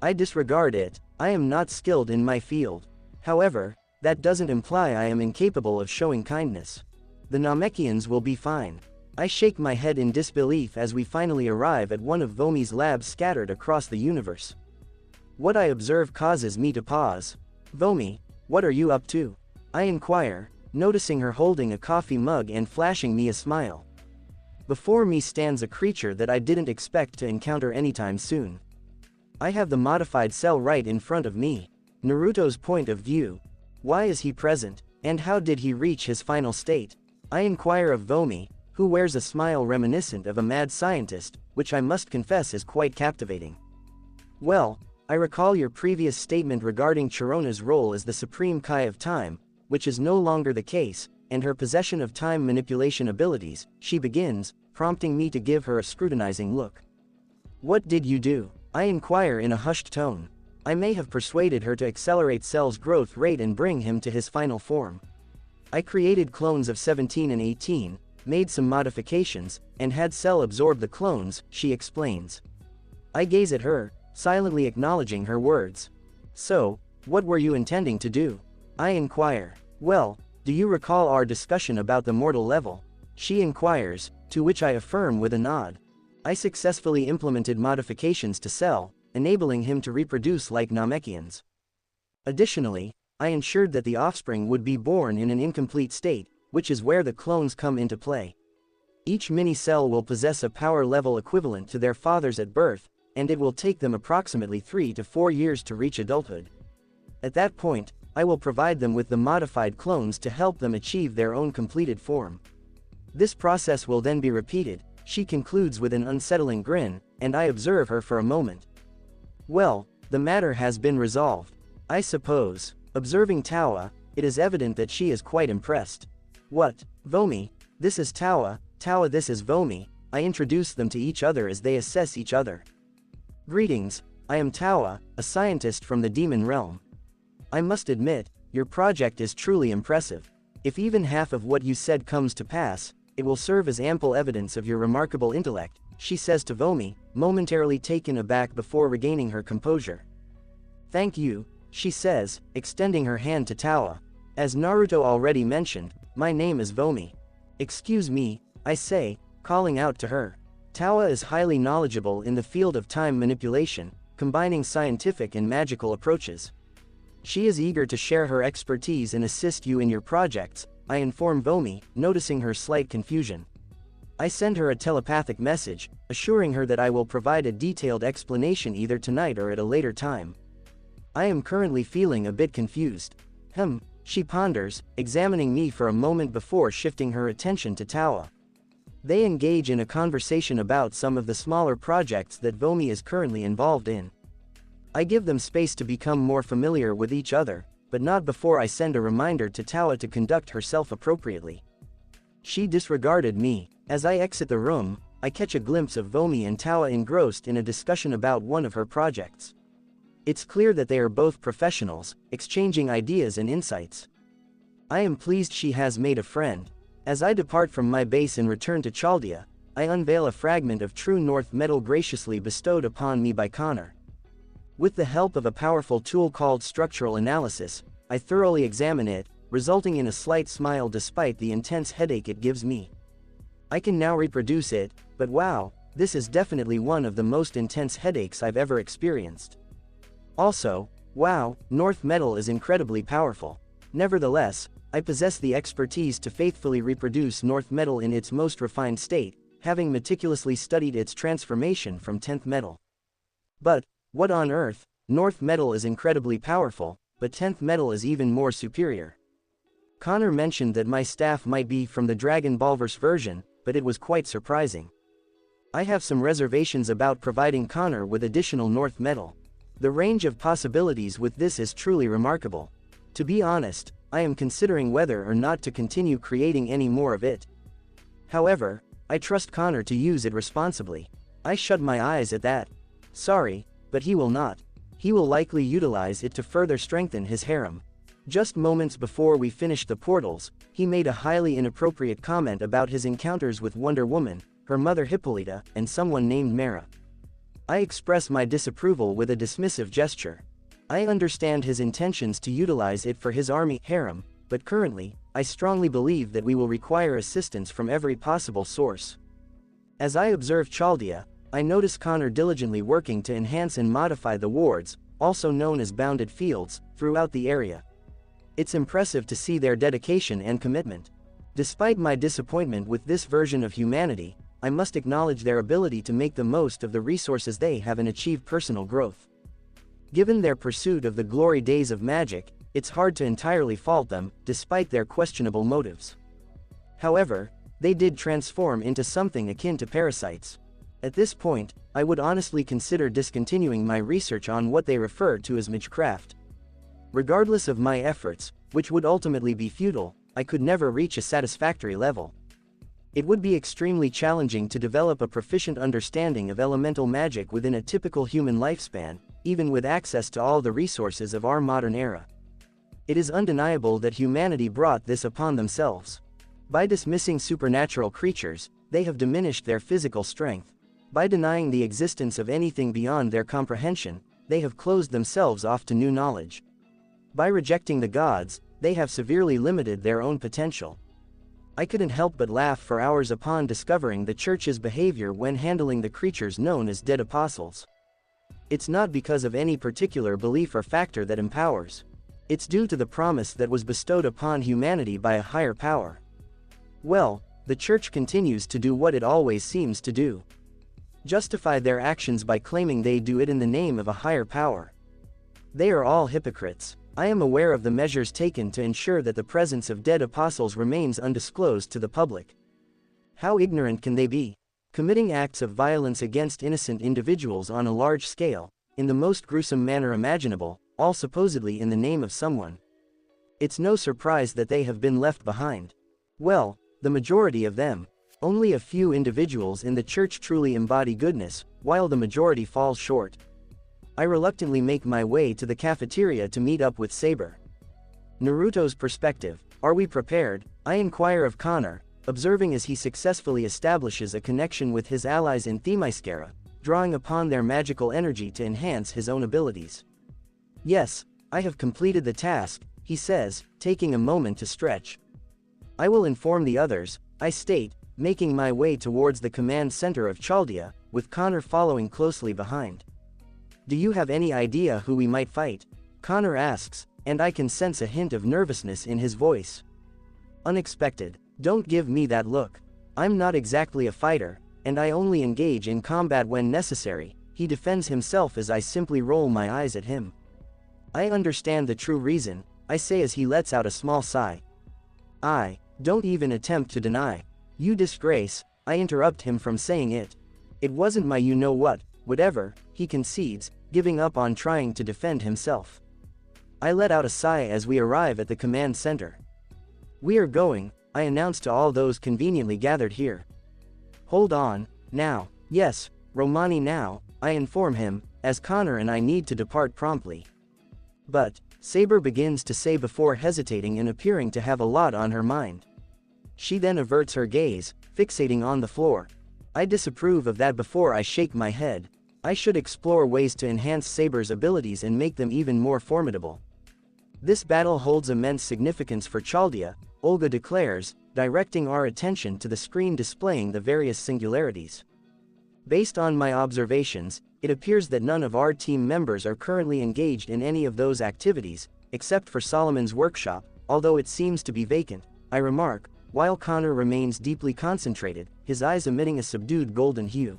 I disregard it. I am not skilled in my field. However, that doesn't imply I am incapable of showing kindness. The Namekians will be fine. I shake my head in disbelief as we finally arrive at one of Vomi's labs scattered across the universe. What I observe causes me to pause. Vomi, what are you up to? I inquire, noticing her holding a coffee mug and flashing me a smile. Before me stands a creature that I didn't expect to encounter anytime soon. I have the modified cell right in front of me. Naruto's point of view. Why is he present, and how did he reach his final state? I inquire of Vomi, who wears a smile reminiscent of a mad scientist, which I must confess is quite captivating. Well, I recall your previous statement regarding Chirona's role as the Supreme Kai of Time, which is no longer the case, and her possession of time manipulation abilities, she begins, prompting me to give her a scrutinizing look. What did you do? I inquire in a hushed tone. I may have persuaded her to accelerate Cell's growth rate and bring him to his final form. I created clones of 17 and 18, made some modifications, and had Cell absorb the clones, she explains. I gaze at her, silently acknowledging her words. So, what were you intending to do? I inquire. Well, do you recall our discussion about the mortal level? She inquires, to which I affirm with a nod. I successfully implemented modifications to Cell, enabling him to reproduce like Namekians. Additionally, I ensured that the offspring would be born in an incomplete state, which is where the clones come into play. Each mini-cell will possess a power level equivalent to their fathers at birth, and it will take them approximately 3 to 4 years to reach adulthood. At that point, I will provide them with the modified clones to help them achieve their own completed form. This process will then be repeated, she concludes with an unsettling grin, and I observe her for a moment. Well, the matter has been resolved, I suppose. Observing Tawa, it is evident that she is quite impressed. What? Vomi, this is Tawa, Tawa this is Vomi. I introduce them to each other as they assess each other. Greetings, I am Tawa, a scientist from the demon realm. I must admit, your project is truly impressive. If even half of what you said comes to pass, it will serve as ample evidence of your remarkable intellect, she says to Vomi, momentarily taken aback before regaining her composure. Thank you, she says, extending her hand to Tawa. As Naruto already mentioned, my name is Vomi. Excuse me, I say, calling out to her. Tawa is highly knowledgeable in the field of time manipulation, combining scientific and magical approaches. She is eager to share her expertise and assist you in your projects, I inform Vomi, noticing her slight confusion. I send her a telepathic message, assuring her that I will provide a detailed explanation either tonight or at a later time. I am currently feeling a bit confused. She ponders, examining me for a moment before shifting her attention to Tawa. They engage in a conversation about some of the smaller projects that Vomi is currently involved in. I give them space to become more familiar with each other, but not before I send a reminder to Tawa to conduct herself appropriately. She disregarded me. As I exit the room, I catch a glimpse of Vomi and Tawa engrossed in a discussion about one of her projects. It's clear that they are both professionals, exchanging ideas and insights. I am pleased she has made a friend. As I depart from my base and return to Chalia, I unveil a fragment of true North metal graciously bestowed upon me by Connor. With the help of a powerful tool called structural analysis, I thoroughly examine it, resulting in a slight smile despite the intense headache it gives me. I can now reproduce it, but wow, this is definitely one of the most intense headaches I've ever experienced. Also, wow, North metal is incredibly powerful. Nevertheless, I possess the expertise to faithfully reproduce North metal in its most refined state, having meticulously studied its transformation from 10th metal. But, what on earth? North metal is incredibly powerful, but 10th metal is even more superior. Connor mentioned that my staff might be from the Dragon Ballverse version, but it was quite surprising. I have some reservations about providing Connor with additional North metal. The range of possibilities with this is truly remarkable. To be honest, I am considering whether or not to continue creating any more of it. However, I trust Connor to use it responsibly. I shut my eyes at that. Sorry, but he will not. He will likely utilize it to further strengthen his harem. Just moments before we finished the portals, he made a highly inappropriate comment about his encounters with Wonder Woman, her mother Hippolyta, and someone named Mara. I express my disapproval with a dismissive gesture. I understand his intentions to utilize it for his army harem, but currently, I strongly believe that we will require assistance from every possible source. As I observe Chalia, I notice Connor diligently working to enhance and modify the wards, also known as bounded fields, throughout the area. It's impressive to see their dedication and commitment. Despite my disappointment with this version of humanity, I must acknowledge their ability to make the most of the resources they have and achieve personal growth. Given their pursuit of the glory days of magic, it's hard to entirely fault them, despite their questionable motives. However, they did transform into something akin to parasites. At this point, I would honestly consider discontinuing my research on what they refer to as magecraft. Regardless of my efforts, which would ultimately be futile, I could never reach a satisfactory level. It would be extremely challenging to develop a proficient understanding of elemental magic within a typical human lifespan, even with access to all the resources of our modern era. It is undeniable that humanity brought this upon themselves. By dismissing supernatural creatures, they have diminished their physical strength. By denying the existence of anything beyond their comprehension, they have closed themselves off to new knowledge. By rejecting the gods, they have severely limited their own potential. I couldn't help but laugh for hours upon discovering the Church's behavior when handling the creatures known as dead apostles. It's not because of any particular belief or factor that empowers. It's due to the promise that was bestowed upon humanity by a higher power. Well, the Church continues to do what it always seems to do. Justify their actions by claiming they do it in the name of a higher power. They are all hypocrites. I am aware of the measures taken to ensure that the presence of dead apostles remains undisclosed to the public. How ignorant can they be? Committing acts of violence against innocent individuals on a large scale, in the most gruesome manner imaginable, all supposedly in the name of someone. It's no surprise that they have been left behind. Well, the majority of them. Only a few individuals in the Church truly embody goodness, while the majority falls short. I reluctantly make my way to the cafeteria to meet up with Saber. Naruto's perspective. Are we prepared? I inquire of Connor, observing as he successfully establishes a connection with his allies in Themyscira, drawing upon their magical energy to enhance his own abilities. Yes, I have completed the task, he says, taking a moment to stretch. I will inform the others, I state, making my way towards the command center of Chalia, with Connor following closely behind. Do you have any idea who we might fight? Connor asks, and I can sense a hint of nervousness in his voice. Unexpected. Don't give me that look. I'm not exactly a fighter, and I only engage in combat when necessary, he defends himself as I simply roll my eyes at him. I understand the true reason, I say as he lets out a small sigh. Don't even attempt to deny. You disgrace, I interrupt him from saying it. It wasn't my you-know-what, whatever, he concedes, giving up on trying to defend himself. I let out a sigh as we arrive at the command center. We are going, I announce to all those conveniently gathered here. Hold on, now, yes, Romani now, I inform him, as Connor and I need to depart promptly. But, Saber begins to say before hesitating and appearing to have a lot on her mind. She then averts her gaze, fixating on the floor. I disapprove of that. Before I shake my head, I should explore ways to enhance Saber's abilities and make them even more formidable. This battle holds immense significance for Chalia, Olga declares, directing our attention to the screen displaying the various singularities. Based on my observations, it appears that none of our team members are currently engaged in any of those activities, except for Solomon's workshop, although it seems to be vacant, I remark, while Connor remains deeply concentrated, his eyes emitting a subdued golden hue.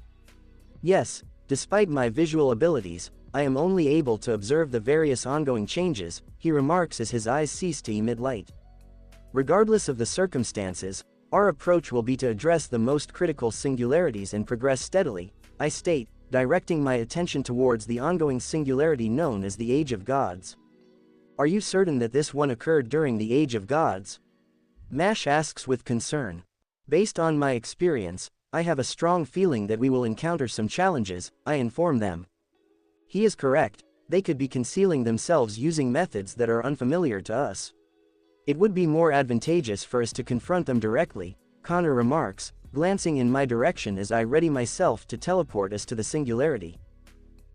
Yes, despite my visual abilities, I am only able to observe the various ongoing changes, he remarks as his eyes cease to emit light. Regardless of the circumstances, our approach will be to address the most critical singularities and progress steadily, I state, directing my attention towards the ongoing singularity known as the Age of Gods. Are you certain that this one occurred during the Age of Gods? Mash asks with concern. Based on my experience, I have a strong feeling that we will encounter some challenges, I inform them. He is correct, they could be concealing themselves using methods that are unfamiliar to us. It would be more advantageous for us to confront them directly, Connor remarks, glancing in my direction as I ready myself to teleport us to the singularity.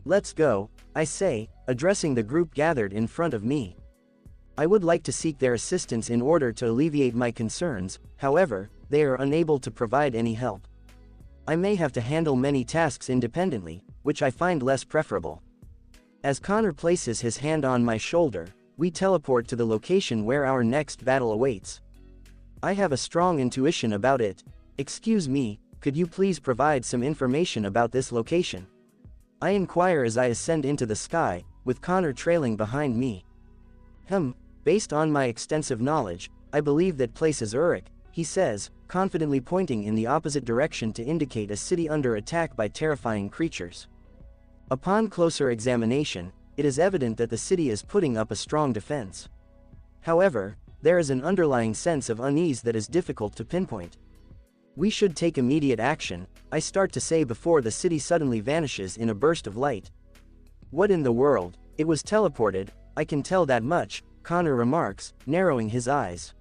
Let's go, I say, addressing the group gathered in front of me. I would like to seek their assistance in order to alleviate my concerns, however, they are unable to provide any help. I may have to handle many tasks independently, which I find less preferable. As Connor places his hand on my shoulder, we teleport to the location where our next battle awaits. I have a strong intuition about it. Excuse me, could you please provide some information about this location? I inquire as I ascend into the sky, with Connor trailing behind me. Based on my extensive knowledge, I believe that place is Uruk, he says, confidently pointing in the opposite direction to indicate a city under attack by terrifying creatures. Upon closer examination, it is evident that the city is putting up a strong defense. However, there is an underlying sense of unease that is difficult to pinpoint. We should take immediate action, I start to say before the city suddenly vanishes in a burst of light. What in the world? It was teleported, I can tell that much, Connor remarks, narrowing his eyes.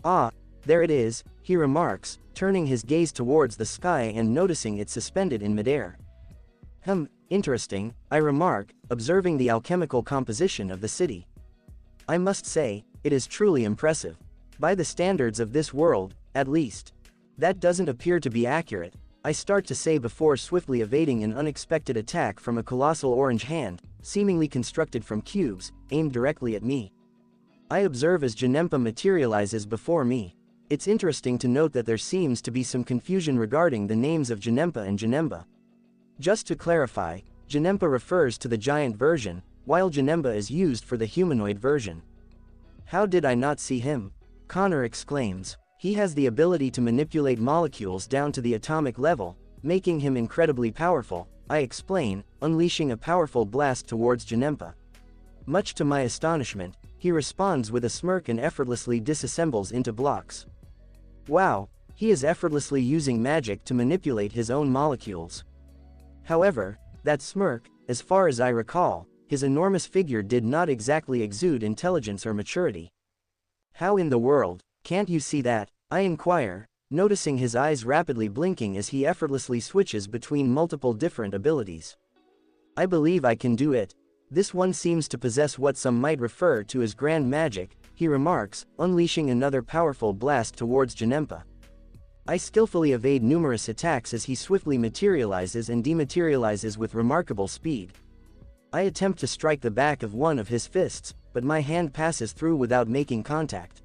Ah, there it is, he remarks, turning his gaze towards the sky and noticing it suspended in midair. Interesting, I remark, observing the alchemical composition of the city. I must say, it is truly impressive. By the standards of this world, at least. That doesn't appear to be accurate, I start to say before swiftly evading an unexpected attack from a colossal orange hand, seemingly constructed from cubes, aimed directly at me. I observe as Janemba materializes before me. It's interesting to note that there seems to be some confusion regarding the names of Janemba and Janemba. Just to clarify, Janemba refers to the giant version, while Janemba is used for the humanoid version. How did I not see him? Connor exclaims. He has the ability to manipulate molecules down to the atomic level, making him incredibly powerful, I explain, unleashing a powerful blast towards Janemba. Much to my astonishment, he responds with a smirk and effortlessly disassembles into blocks. Wow, he is effortlessly using magic to manipulate his own molecules. However, that smirk, as far as I recall, his enormous figure did not exactly exude intelligence or maturity. How in the world, can't you see that? I inquire, noticing his eyes rapidly blinking as he effortlessly switches between multiple different abilities. I believe I can do it. This one seems to possess what some might refer to as grand magic, he remarks, unleashing another powerful blast towards Janemba. I skillfully evade numerous attacks as he swiftly materializes and dematerializes with remarkable speed. I attempt to strike the back of one of his fists, but my hand passes through without making contact.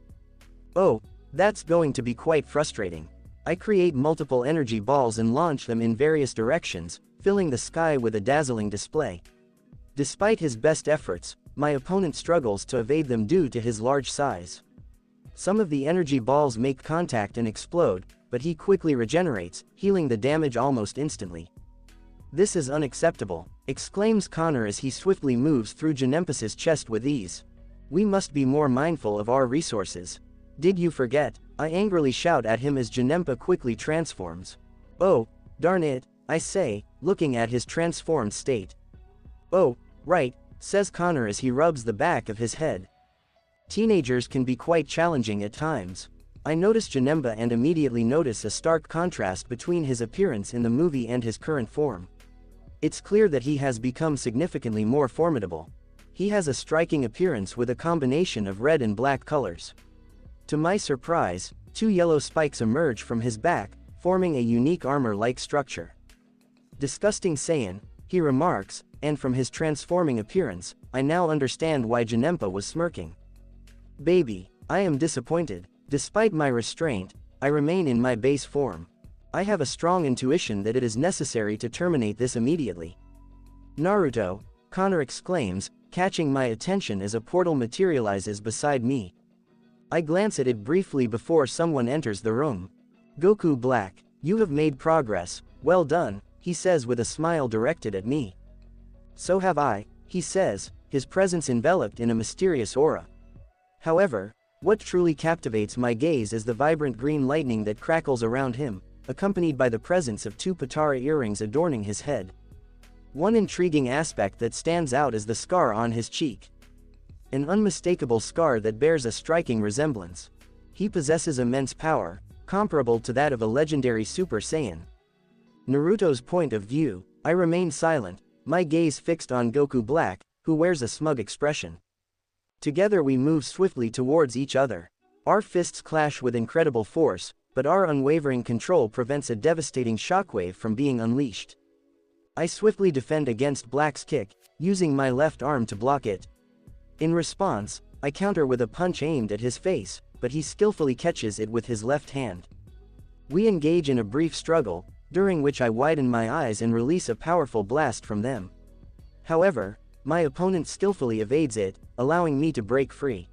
Oh, that's going to be quite frustrating. I create multiple energy balls and launch them in various directions, filling the sky with a dazzling display. Despite his best efforts, my opponent struggles to evade them due to his large size. Some of the energy balls make contact and explode, but he quickly regenerates, healing the damage almost instantly. This is unacceptable, exclaims Connor as he swiftly moves through Janempas's chest with ease. We must be more mindful of our resources. Did you forget? I angrily shout at him as Janemba quickly transforms. Oh, darn it, I say, looking at his transformed state. Oh, right, says Connor as he rubs the back of his head. Teenagers can be quite challenging at times. I notice Janemba and immediately notice a stark contrast between his appearance in the movie and his current form. It's clear that he has become significantly more formidable. He has a striking appearance with a combination of red and black colors. To my surprise, 2 yellow spikes emerge from his back, forming a unique armor-like structure. "Disgusting Saiyan," he remarks, and from his transforming appearance, I now understand why Janemba was smirking. "Baby, I am disappointed. Despite my restraint, I remain in my base form. I have a strong intuition that it is necessary to terminate this immediately." "Naruto," Connor exclaims, catching my attention as a portal materializes beside me. I glance at it briefly before someone enters the room. "Goku Black, you have made progress, well done," he says with a smile directed at me. "So have I," he says, his presence enveloped in a mysterious aura. However, what truly captivates my gaze is the vibrant green lightning that crackles around him, accompanied by the presence of 2 Patara earrings adorning his head. One intriguing aspect that stands out is the scar on his cheek. An unmistakable scar that bears a striking resemblance. He possesses immense power, comparable to that of a legendary Super Saiyan. Naruto's point of view, I remain silent, my gaze fixed on Goku Black, who wears a smug expression. Together we move swiftly towards each other. Our fists clash with incredible force, but our unwavering control prevents a devastating shockwave from being unleashed. I swiftly defend against Black's kick, using my left arm to block it. In response, I counter with a punch aimed at his face, but he skillfully catches it with his left hand. We engage in a brief struggle, during which I widen my eyes and release a powerful blast from them. However, my opponent skillfully evades it, allowing me to break free.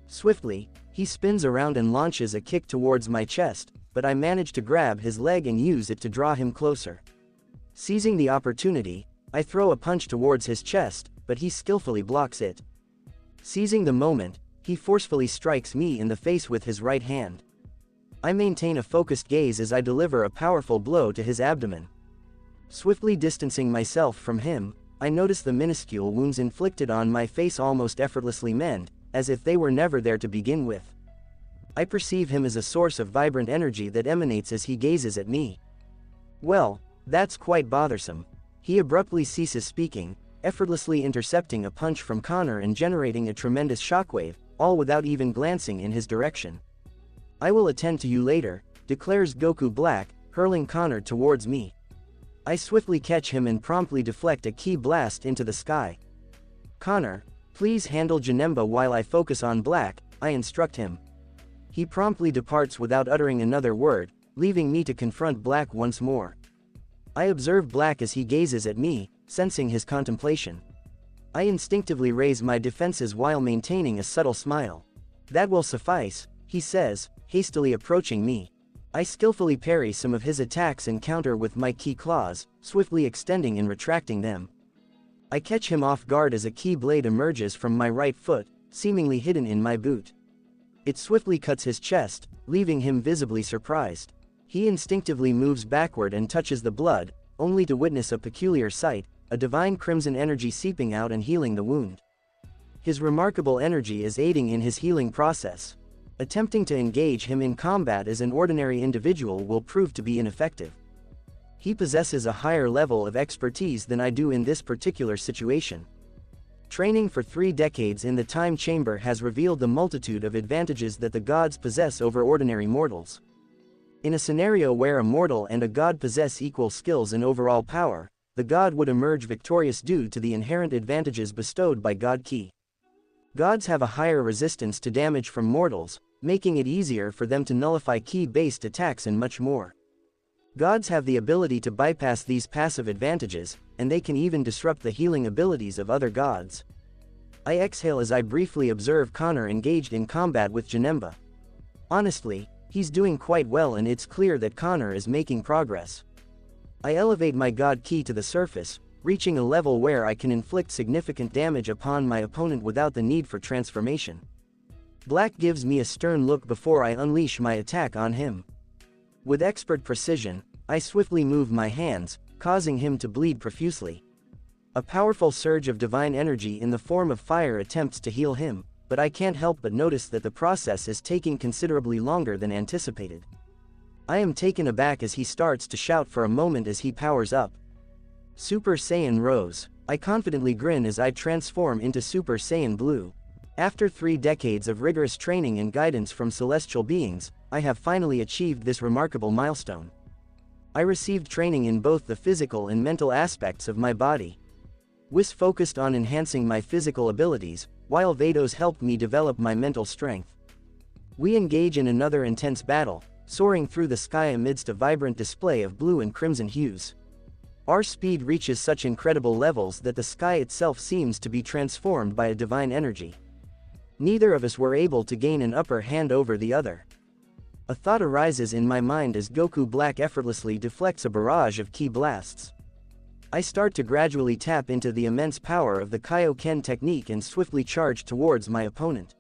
Swiftly, he spins around and launches a kick towards my chest, but I manage to grab his leg and use it to draw him closer. Seizing the opportunity, I throw a punch towards his chest, but he skillfully blocks it. Seizing the moment, he forcefully strikes me in the face with his right hand. I maintain a focused gaze as I deliver a powerful blow to his abdomen. Swiftly distancing myself from him, I notice the minuscule wounds inflicted on my face almost effortlessly mend, as if they were never there to begin with. I perceive him as a source of vibrant energy that emanates as he gazes at me. "Well, that's quite bothersome." He abruptly ceases speaking, effortlessly intercepting a punch from Connor and generating a tremendous shockwave, all without even glancing in his direction. "I will attend to you later," declares Goku Black, hurling Connor towards me. I swiftly catch him and promptly deflect a ki blast into the sky. "Connor, please handle Janemba while I focus on Black," I instruct him. He promptly departs without uttering another word, leaving me to confront Black once more. I observe Black as he gazes at me, sensing his contemplation. I instinctively raise my defenses while maintaining a subtle smile. "That will suffice," he says, hastily approaching me. I skillfully parry some of his attacks and counter with my ki claws, swiftly extending and retracting them. I catch him off guard as a ki blade emerges from my right foot, seemingly hidden in my boot. It swiftly cuts his chest, leaving him visibly surprised. He instinctively moves backward and touches the blood, only to witness a peculiar sight, a divine crimson energy seeping out and healing the wound. His remarkable energy is aiding in his healing process. Attempting to engage him in combat as an ordinary individual will prove to be ineffective. He possesses a higher level of expertise than I do in this particular situation. Training for 3 decades in the time chamber has revealed the multitude of advantages that the gods possess over ordinary mortals. In a scenario where a mortal and a god possess equal skills and overall power, the god would emerge victorious due to the inherent advantages bestowed by God Ki. Gods have a higher resistance to damage from mortals, making it easier for them to nullify ki-based attacks and much more. Gods have the ability to bypass these passive advantages, and they can even disrupt the healing abilities of other gods. I exhale as I briefly observe Connor engaged in combat with Janemba. Honestly, he's doing quite well and it's clear that Connor is making progress. I elevate my god ki to the surface, reaching a level where I can inflict significant damage upon my opponent without the need for transformation. Black gives me a stern look before I unleash my attack on him. With expert precision, I swiftly move my hands, causing him to bleed profusely. A powerful surge of divine energy in the form of fire attempts to heal him, but I can't help but notice that the process is taking considerably longer than anticipated. I am taken aback as he starts to shout for a moment as he powers up. Super Saiyan Rose. I confidently grin as I transform into Super Saiyan Blue. After 3 decades of rigorous training and guidance from celestial beings, I have finally achieved this remarkable milestone. I received training in both the physical and mental aspects of my body. Whis focused on enhancing my physical abilities, while Vados helped me develop my mental strength. We engage in another intense battle, soaring through the sky amidst a vibrant display of blue and crimson hues. Our speed reaches such incredible levels that the sky itself seems to be transformed by a divine energy. Neither of us were able to gain an upper hand over the other. A thought arises in my mind as Goku Black effortlessly deflects a barrage of ki blasts. I start to gradually tap into the immense power of the Kaioken technique and swiftly charge towards my opponent.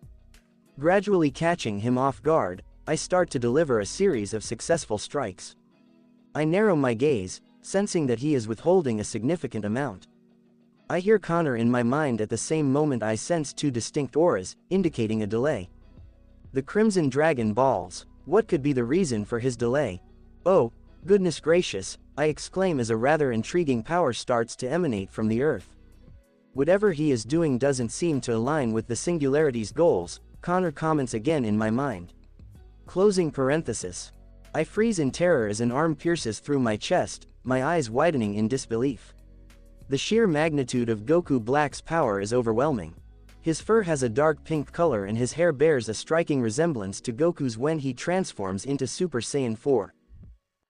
Gradually catching him off guard, I start to deliver a series of successful strikes. I narrow my gaze, sensing that he is withholding a significant amount. I hear Connor in my mind. At the same moment I sense 2 distinct auras, indicating a delay. The Crimson Dragon balls. What could be the reason for his delay? Oh, goodness gracious, I exclaim as a rather intriguing power starts to emanate from the earth. Whatever he is doing doesn't seem to align with the Singularity's goals, Connor comments again in my mind. Closing parenthesis. I freeze in terror as an arm pierces through my chest, my eyes widening in disbelief. The sheer magnitude of Goku Black's power is overwhelming. His fur has a dark pink color and his hair bears a striking resemblance to Goku's when he transforms into Super Saiyan 4.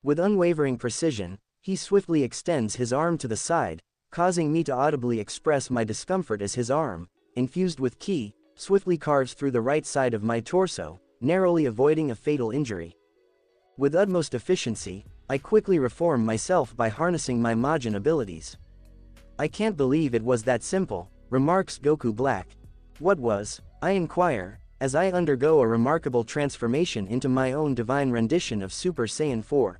With unwavering precision, he swiftly extends his arm to the side, causing me to audibly express my discomfort as his arm, infused with ki, swiftly carves through the right side of my torso, narrowly avoiding a fatal injury. With utmost efficiency, I quickly reform myself by harnessing my Majin abilities. I can't believe it was that simple, remarks Goku Black. What was? I inquire, as I undergo a remarkable transformation into my own divine rendition of Super Saiyan 4.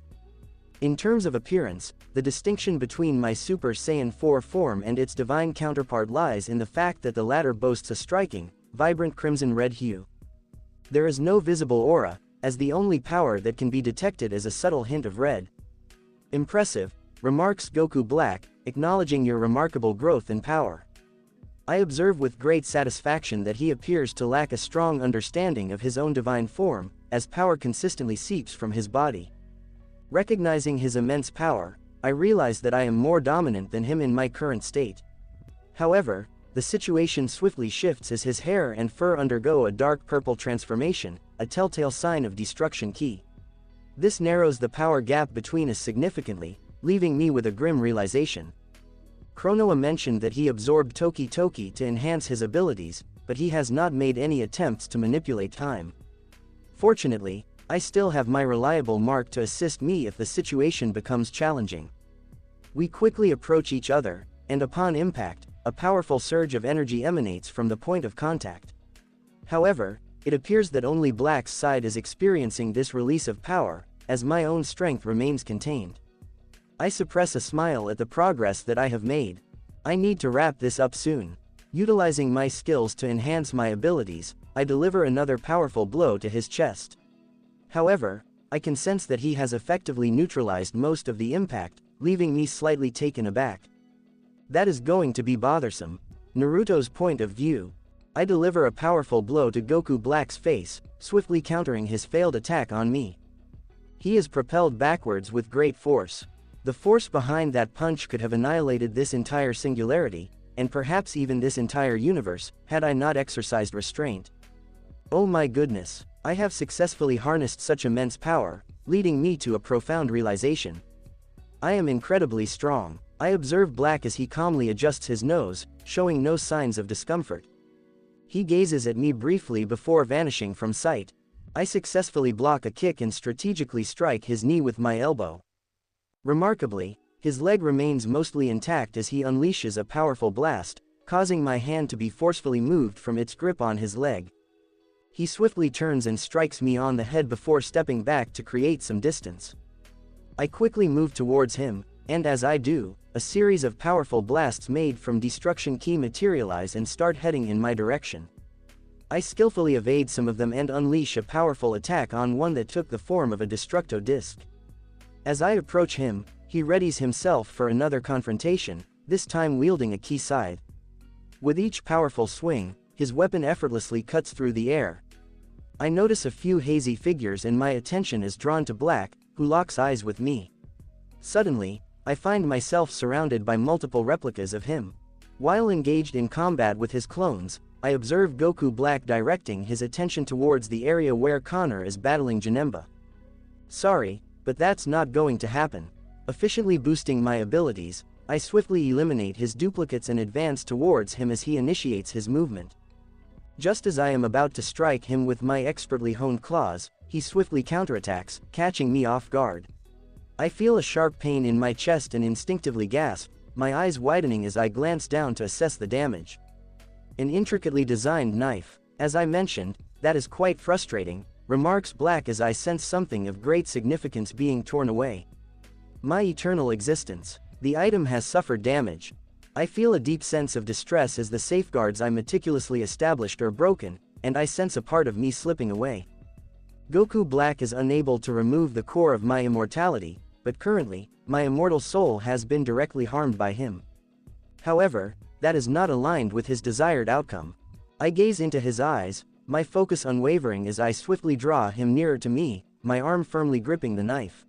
In terms of appearance, the distinction between my Super Saiyan 4 form and its divine counterpart lies in the fact that the latter boasts a striking, vibrant crimson-red hue. There is no visible aura, as the only power that can be detected is a subtle hint of red. Impressive, remarks Goku Black, acknowledging your remarkable growth in power. I observe with great satisfaction that he appears to lack a strong understanding of his own divine form, as power consistently seeps from his body. Recognizing his immense power, I realize that I am more dominant than him in my current state. However, the situation swiftly shifts as his hair and fur undergo a dark purple transformation, a telltale sign of destruction ki. This narrows the power gap between us significantly, leaving me with a grim realization. Chronoa mentioned that he absorbed Toki Toki to enhance his abilities, but he has not made any attempts to manipulate time. Fortunately, I still have my reliable Mark to assist me if the situation becomes challenging. We quickly approach each other, and upon impact, a powerful surge of energy emanates from the point of contact. However, it appears that only Black's side is experiencing this release of power, as my own strength remains contained. I suppress a smile at the progress that I have made. I need to wrap this up soon. Utilizing my skills to enhance my abilities, I deliver another powerful blow to his chest. However, I can sense that he has effectively neutralized most of the impact, leaving me slightly taken aback. That is going to be bothersome. Naruto's point of view. I deliver a powerful blow to Goku Black's face, swiftly countering his failed attack on me. He is propelled backwards with great force. The force behind that punch could have annihilated this entire singularity, and perhaps even this entire universe, had I not exercised restraint. Oh my goodness, I have successfully harnessed such immense power, leading me to a profound realization. I am incredibly strong. I observe Black as he calmly adjusts his nose, showing no signs of discomfort. He gazes at me briefly before vanishing from sight. I successfully block a kick and strategically strike his knee with my elbow. Remarkably, his leg remains mostly intact as he unleashes a powerful blast, causing my hand to be forcefully moved from its grip on his leg. He swiftly turns and strikes me on the head before stepping back to create some distance. I quickly move towards him, and as I do, a series of powerful blasts made from destruction ki materialize and start heading in my direction. I skillfully evade some of them and unleash a powerful attack on one that took the form of a Destructo disc. As I approach him, he readies himself for another confrontation, this time wielding a key scythe. With each powerful swing, his weapon effortlessly cuts through the air. I notice a few hazy figures and my attention is drawn to Black, who locks eyes with me. Suddenly, I find myself surrounded by multiple replicas of him. While engaged in combat with his clones, I observe Goku Black directing his attention towards the area where Connor is battling Janemba. Sorry, but that's not going to happen. Efficiently boosting my abilities, I swiftly eliminate his duplicates and advance towards him as he initiates his movement. Just as I am about to strike him with my expertly honed claws, he swiftly counterattacks, catching me off guard. I feel a sharp pain in my chest and instinctively gasp, my eyes widening as I glance down to assess the damage. An intricately designed knife, as I mentioned, that is quite frustrating, remarks Black as I sense something of great significance being torn away. My eternal existence. The item has suffered damage. I feel a deep sense of distress as the safeguards I meticulously established are broken, and I sense a part of me slipping away. Goku Black is unable to remove the core of my immortality, but currently, my immortal soul has been directly harmed by him. However, that is not aligned with his desired outcome. I gaze into his eyes, my focus unwavering as I swiftly draw him nearer to me, my arm firmly gripping the knife.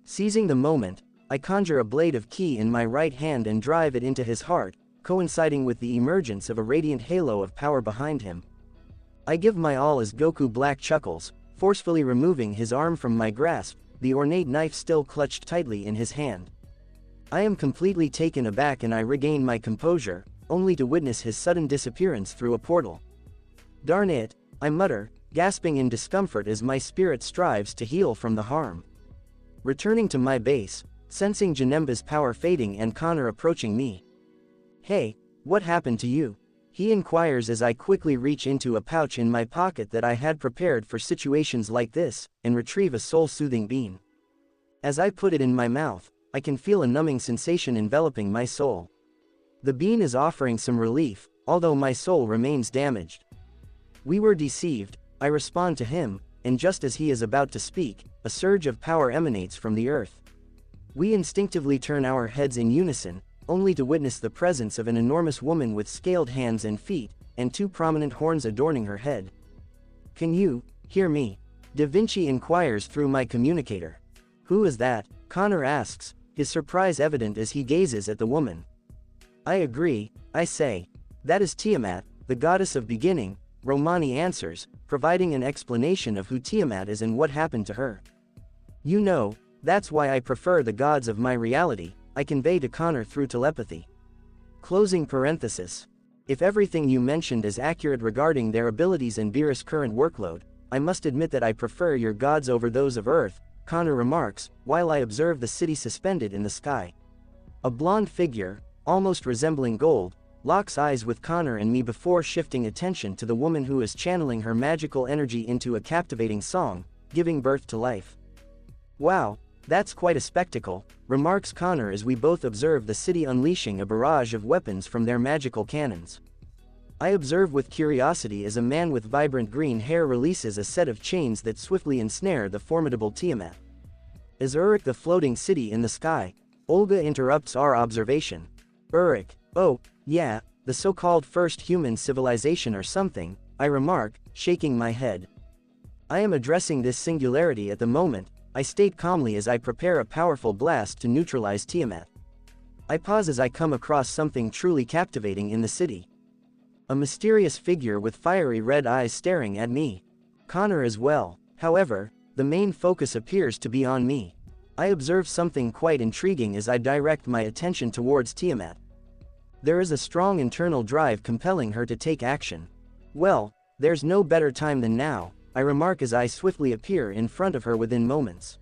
Seizing the moment, I conjure a blade of ki in my right hand and drive it into his heart, coinciding with the emergence of a radiant halo of power behind him. I give my all as Goku Black chuckles, forcefully removing his arm from my grasp, the ornate knife still clutched tightly in his hand. I am completely taken aback and I regain my composure, only to witness his sudden disappearance through a portal. Darn it, I mutter, gasping in discomfort as my spirit strives to heal from the harm. Returning to my base, sensing Janemba's power fading and Connor approaching me. "Hey, what happened to you?" he inquires as I quickly reach into a pouch in my pocket that I had prepared for situations like this, and retrieve a soul-soothing bean. As I put it in my mouth, I can feel a numbing sensation enveloping my soul. The bean is offering some relief, although my soul remains damaged. "We were deceived," I respond to him, and just as he is about to speak, a surge of power emanates from the earth. We instinctively turn our heads in unison, only to witness the presence of an enormous woman with scaled hands and feet, and two prominent horns adorning her head. "Can you hear me?" Da Vinci inquires through my communicator. "Who is that?" Connor asks, his surprise evident as he gazes at the woman. "I agree," I say. "That is Tiamat, the goddess of beginning," Romani answers, providing an explanation of who Tiamat is and what happened to her. "You know, that's why I prefer the gods of my reality," I convey to Connor through telepathy. Closing parenthesis. If everything you mentioned is accurate regarding their abilities and Beerus' current workload, I must admit that I prefer your gods over those of Earth, Connor remarks, while I observe the city suspended in the sky. A blonde figure, almost resembling gold, locks eyes with Connor and me before shifting attention to the woman who is channeling her magical energy into a captivating song, giving birth to life. "Wow, that's quite a spectacle," remarks Connor as we both observe the city unleashing a barrage of weapons from their magical cannons. I observe with curiosity as a man with vibrant green hair releases a set of chains that swiftly ensnare the formidable Tiamat. Is Uruk the floating city in the sky? Olga interrupts our observation. "Uruk, oh, yeah, the so-called first human civilization or something," I remark, shaking my head. "I am addressing this singularity at the moment," I state calmly as I prepare a powerful blast to neutralize Tiamat. I pause as I come across something truly captivating in the city. A mysterious figure with fiery red eyes staring at me. Connor as well. However, the main focus appears to be on me. I observe something quite intriguing as I direct my attention towards Tiamat. There is a strong internal drive compelling her to take action. "Well, there's no better time than now," I remark as I swiftly appear in front of her within moments.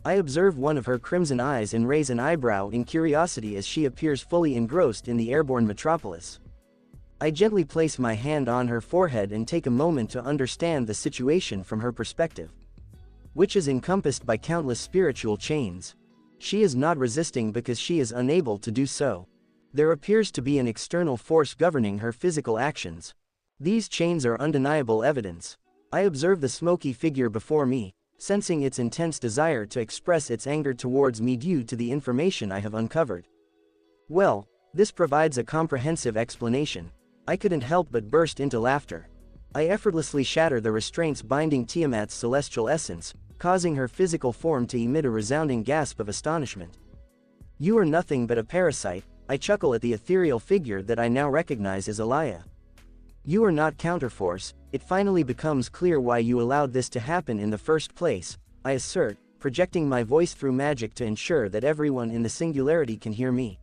I observe one of her crimson eyes and raise an eyebrow in curiosity as she appears fully engrossed in the airborne metropolis. I gently place my hand on her forehead and take a moment to understand the situation from her perspective, which is encompassed by countless spiritual chains. She is not resisting because she is unable to do so. There appears to be an external force governing her physical actions. These chains are undeniable evidence. I observe the smoky figure before me, sensing its intense desire to express its anger towards me due to the information I have uncovered. Well, this provides a comprehensive explanation. I couldn't help but burst into laughter. I effortlessly shatter the restraints binding Tiamat's celestial essence, causing her physical form to emit a resounding gasp of astonishment. You are nothing but a parasite, I chuckle at the ethereal figure that I now recognize as Alaya. You are not counterforce. It finally becomes clear why you allowed this to happen in the first place, I assert, projecting my voice through magic to ensure that everyone in the singularity can hear me.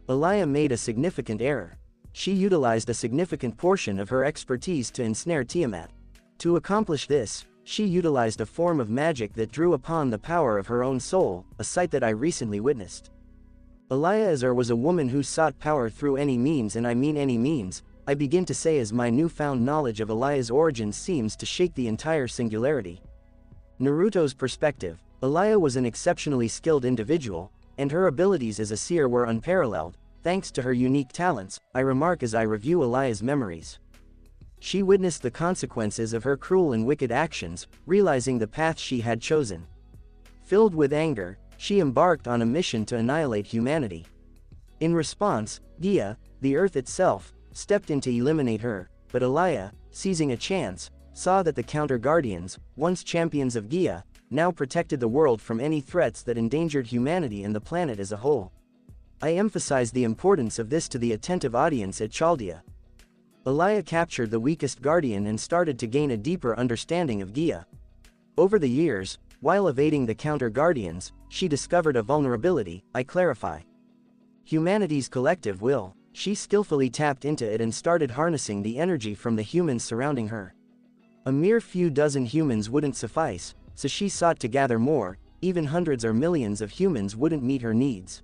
Alaya made a significant error. She utilized a significant portion of her expertise to ensnare Tiamat. To accomplish this, she utilized a form of magic that drew upon the power of her own soul, a sight that I recently witnessed. Alaya Azar was a woman who sought power through any means, and I mean any means, I begin to say, as my newfound knowledge of Alaya's origins seems to shake the entire singularity. Naruto's perspective, Alaya was an exceptionally skilled individual, and her abilities as a seer were unparalleled, thanks to her unique talents, I remark as I review Alaya's memories. She witnessed the consequences of her cruel and wicked actions, realizing the path she had chosen. Filled with anger, she embarked on a mission to annihilate humanity. In response, Gaia, the earth itself, stepped in to eliminate her, but Alaya, seizing a chance, saw that the counter-guardians, once champions of Gaia, now protected the world from any threats that endangered humanity and the planet as a whole. I emphasize the importance of this to the attentive audience at Chalia. Alaya captured the weakest guardian and started to gain a deeper understanding of Gaia. Over the years, while evading the counter-guardians, she discovered a vulnerability, I clarify. Humanity's collective will. She skillfully tapped into it and started harnessing the energy from the humans surrounding her. A mere few dozen humans wouldn't suffice, so she sought to gather more. Even hundreds or millions of humans wouldn't meet her needs.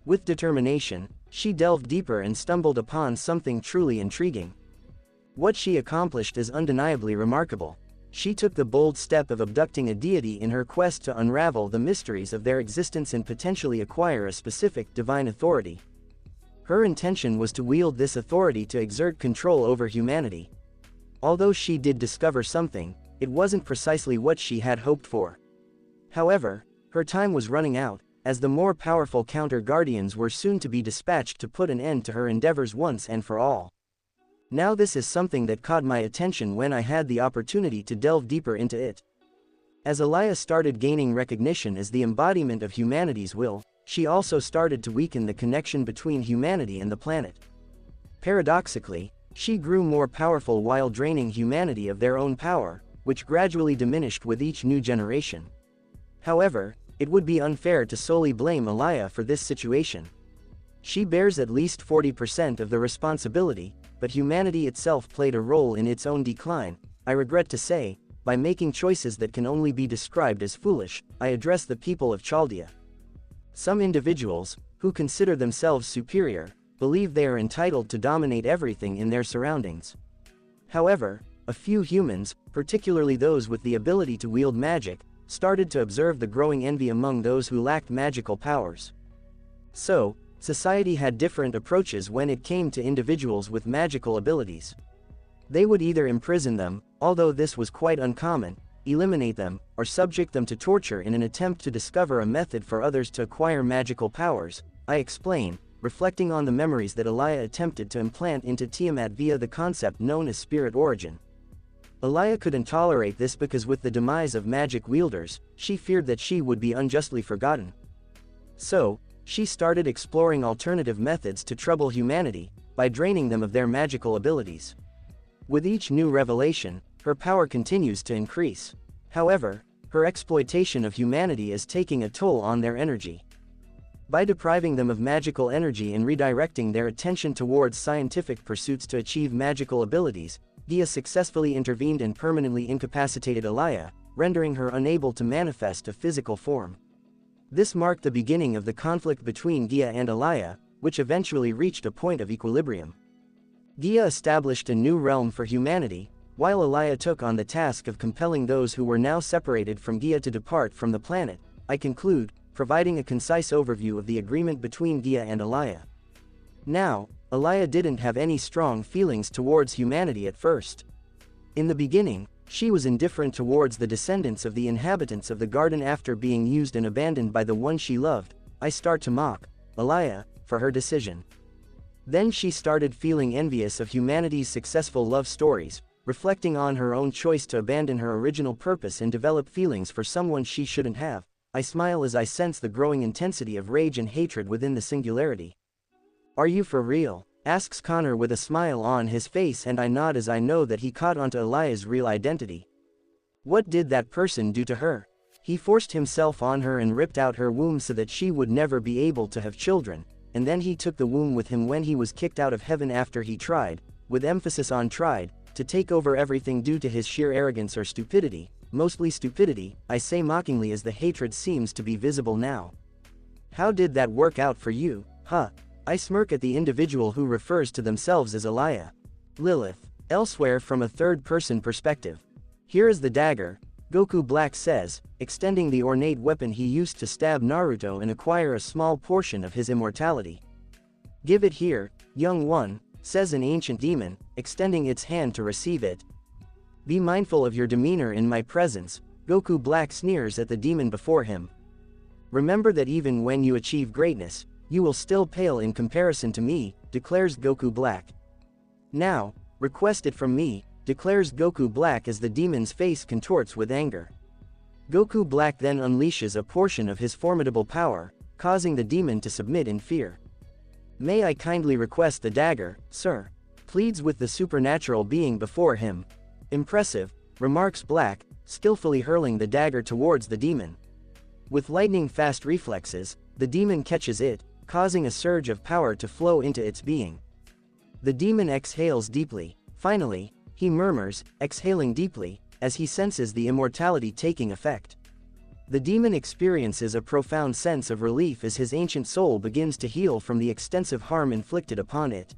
With determination, she delved deeper and stumbled upon something truly intriguing. What she accomplished is undeniably remarkable. She took the bold step of abducting a deity in her quest to unravel the mysteries of their existence and potentially acquire a specific divine authority. Her intention was to wield this authority to exert control over humanity. Although she did discover something, it wasn't precisely what she had hoped for. However, her time was running out, as the more powerful counter-guardians were soon to be dispatched to put an end to her endeavors once and for all. Now this is something that caught my attention when I had the opportunity to delve deeper into it. As Alaya started gaining recognition as the embodiment of humanity's will, she also started to weaken the connection between humanity and the planet. Paradoxically, she grew more powerful while draining humanity of their own power, which gradually diminished with each new generation. However, it would be unfair to solely blame Alaya for this situation. She bears at least 40% of the responsibility, but humanity itself played a role in its own decline, I regret to say, by making choices that can only be described as foolish. I address the people of Chalia. Some individuals, who consider themselves superior, believe they are entitled to dominate everything in their surroundings. However, a few humans, particularly those with the ability to wield magic, started to observe the growing envy among those who lacked magical powers. So, society had different approaches when it came to individuals with magical abilities. They would either imprison them, although this was quite uncommon, eliminate them, or subject them to torture in an attempt to discover a method for others to acquire magical powers, I explain, reflecting on the memories that Alaya attempted to implant into Tiamat via the concept known as spirit origin. Alaya couldn't tolerate this because with the demise of magic wielders, she feared that she would be unjustly forgotten. So, she started exploring alternative methods to trouble humanity, by draining them of their magical abilities. With each new revelation, her power continues to increase. However, her exploitation of humanity is taking a toll on their energy. By depriving them of magical energy and redirecting their attention towards scientific pursuits to achieve magical abilities, Gaia successfully intervened and permanently incapacitated Alaya, rendering her unable to manifest a physical form. This marked the beginning of the conflict between Gaia and Alaya, which eventually reached a point of equilibrium. Gaia established a new realm for humanity, while Alaya took on the task of compelling those who were now separated from Gaia to depart from the planet. I conclude, providing a concise overview of the agreement between Gaia and Alaya. Now, Chalia didn't have any strong feelings towards humanity at first. In the beginning, she was indifferent towards the descendants of the inhabitants of the garden. After being used and abandoned by the one she loved, I start to mock Chalia for her decision. Then she started feeling envious of humanity's successful love stories, reflecting on her own choice to abandon her original purpose and develop feelings for someone she shouldn't have. I smile as I sense the growing intensity of rage and hatred within the singularity. "Are you for real?" asks Connor with a smile on his face, and I nod as I know that he caught onto Chalia's real identity. What did that person do to her? He forced himself on her and ripped out her womb so that she would never be able to have children, and then he took the womb with him when he was kicked out of heaven after he tried, with emphasis on tried, to take over everything due to his sheer arrogance or stupidity, mostly stupidity, I say mockingly as the hatred seems to be visible now. "How did that work out for you, huh?" I smirk at the individual who refers to themselves as Chalia. Lilith. Elsewhere from a third-person perspective. "Here is the dagger," Goku Black says, extending the ornate weapon he used to stab Naruto and acquire a small portion of his immortality. "Give it here, young one," says an ancient demon, extending its hand to receive it. "Be mindful of your demeanor in my presence," Goku Black sneers at the demon before him. "Remember that even when you achieve greatness, you will still pale in comparison to me," declares Goku Black. "Now, request it from me," declares Goku Black as the demon's face contorts with anger. Goku Black then unleashes a portion of his formidable power, causing the demon to submit in fear. "May I kindly request the dagger, sir?" pleads with the supernatural being before him. "Impressive," remarks Black, skillfully hurling the dagger towards the demon. With lightning-fast reflexes, the demon catches it, causing a surge of power to flow into its being. The demon exhales deeply. Finally, he murmurs, exhaling deeply, as he senses the immortality taking effect. The demon experiences a profound sense of relief as his ancient soul begins to heal from the extensive harm inflicted upon it.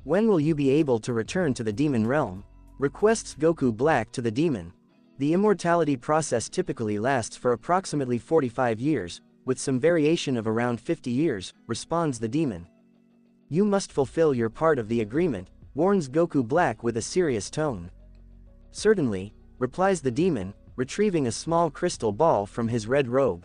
"When will you be able to return to the demon realm?" requests Goku Black to the demon. "The immortality process typically lasts for approximately 45 years, with some variation of around 50 years, responds the demon. "You must fulfill your part of the agreement," warns Goku Black with a serious tone. "Certainly," replies the demon, retrieving a small crystal ball from his red robe.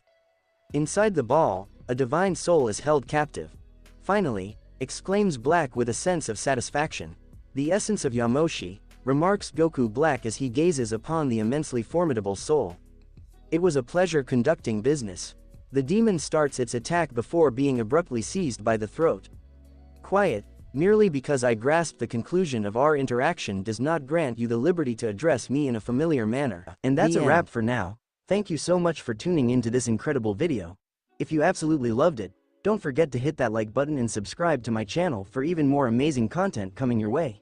Inside the ball, a divine soul is held captive. "Finally," exclaims Black with a sense of satisfaction. "The essence of Yamoshi," remarks Goku Black as he gazes upon the immensely formidable soul. "It was a pleasure conducting business." The demon starts its attack before being abruptly seized by the throat. "Quiet, merely because I grasp the conclusion of our interaction does not grant you the liberty to address me in a familiar manner." And that's a wrap for now. Thank you so much for tuning into this incredible video. If you absolutely loved it, don't forget to hit that like button and subscribe to my channel for even more amazing content coming your way.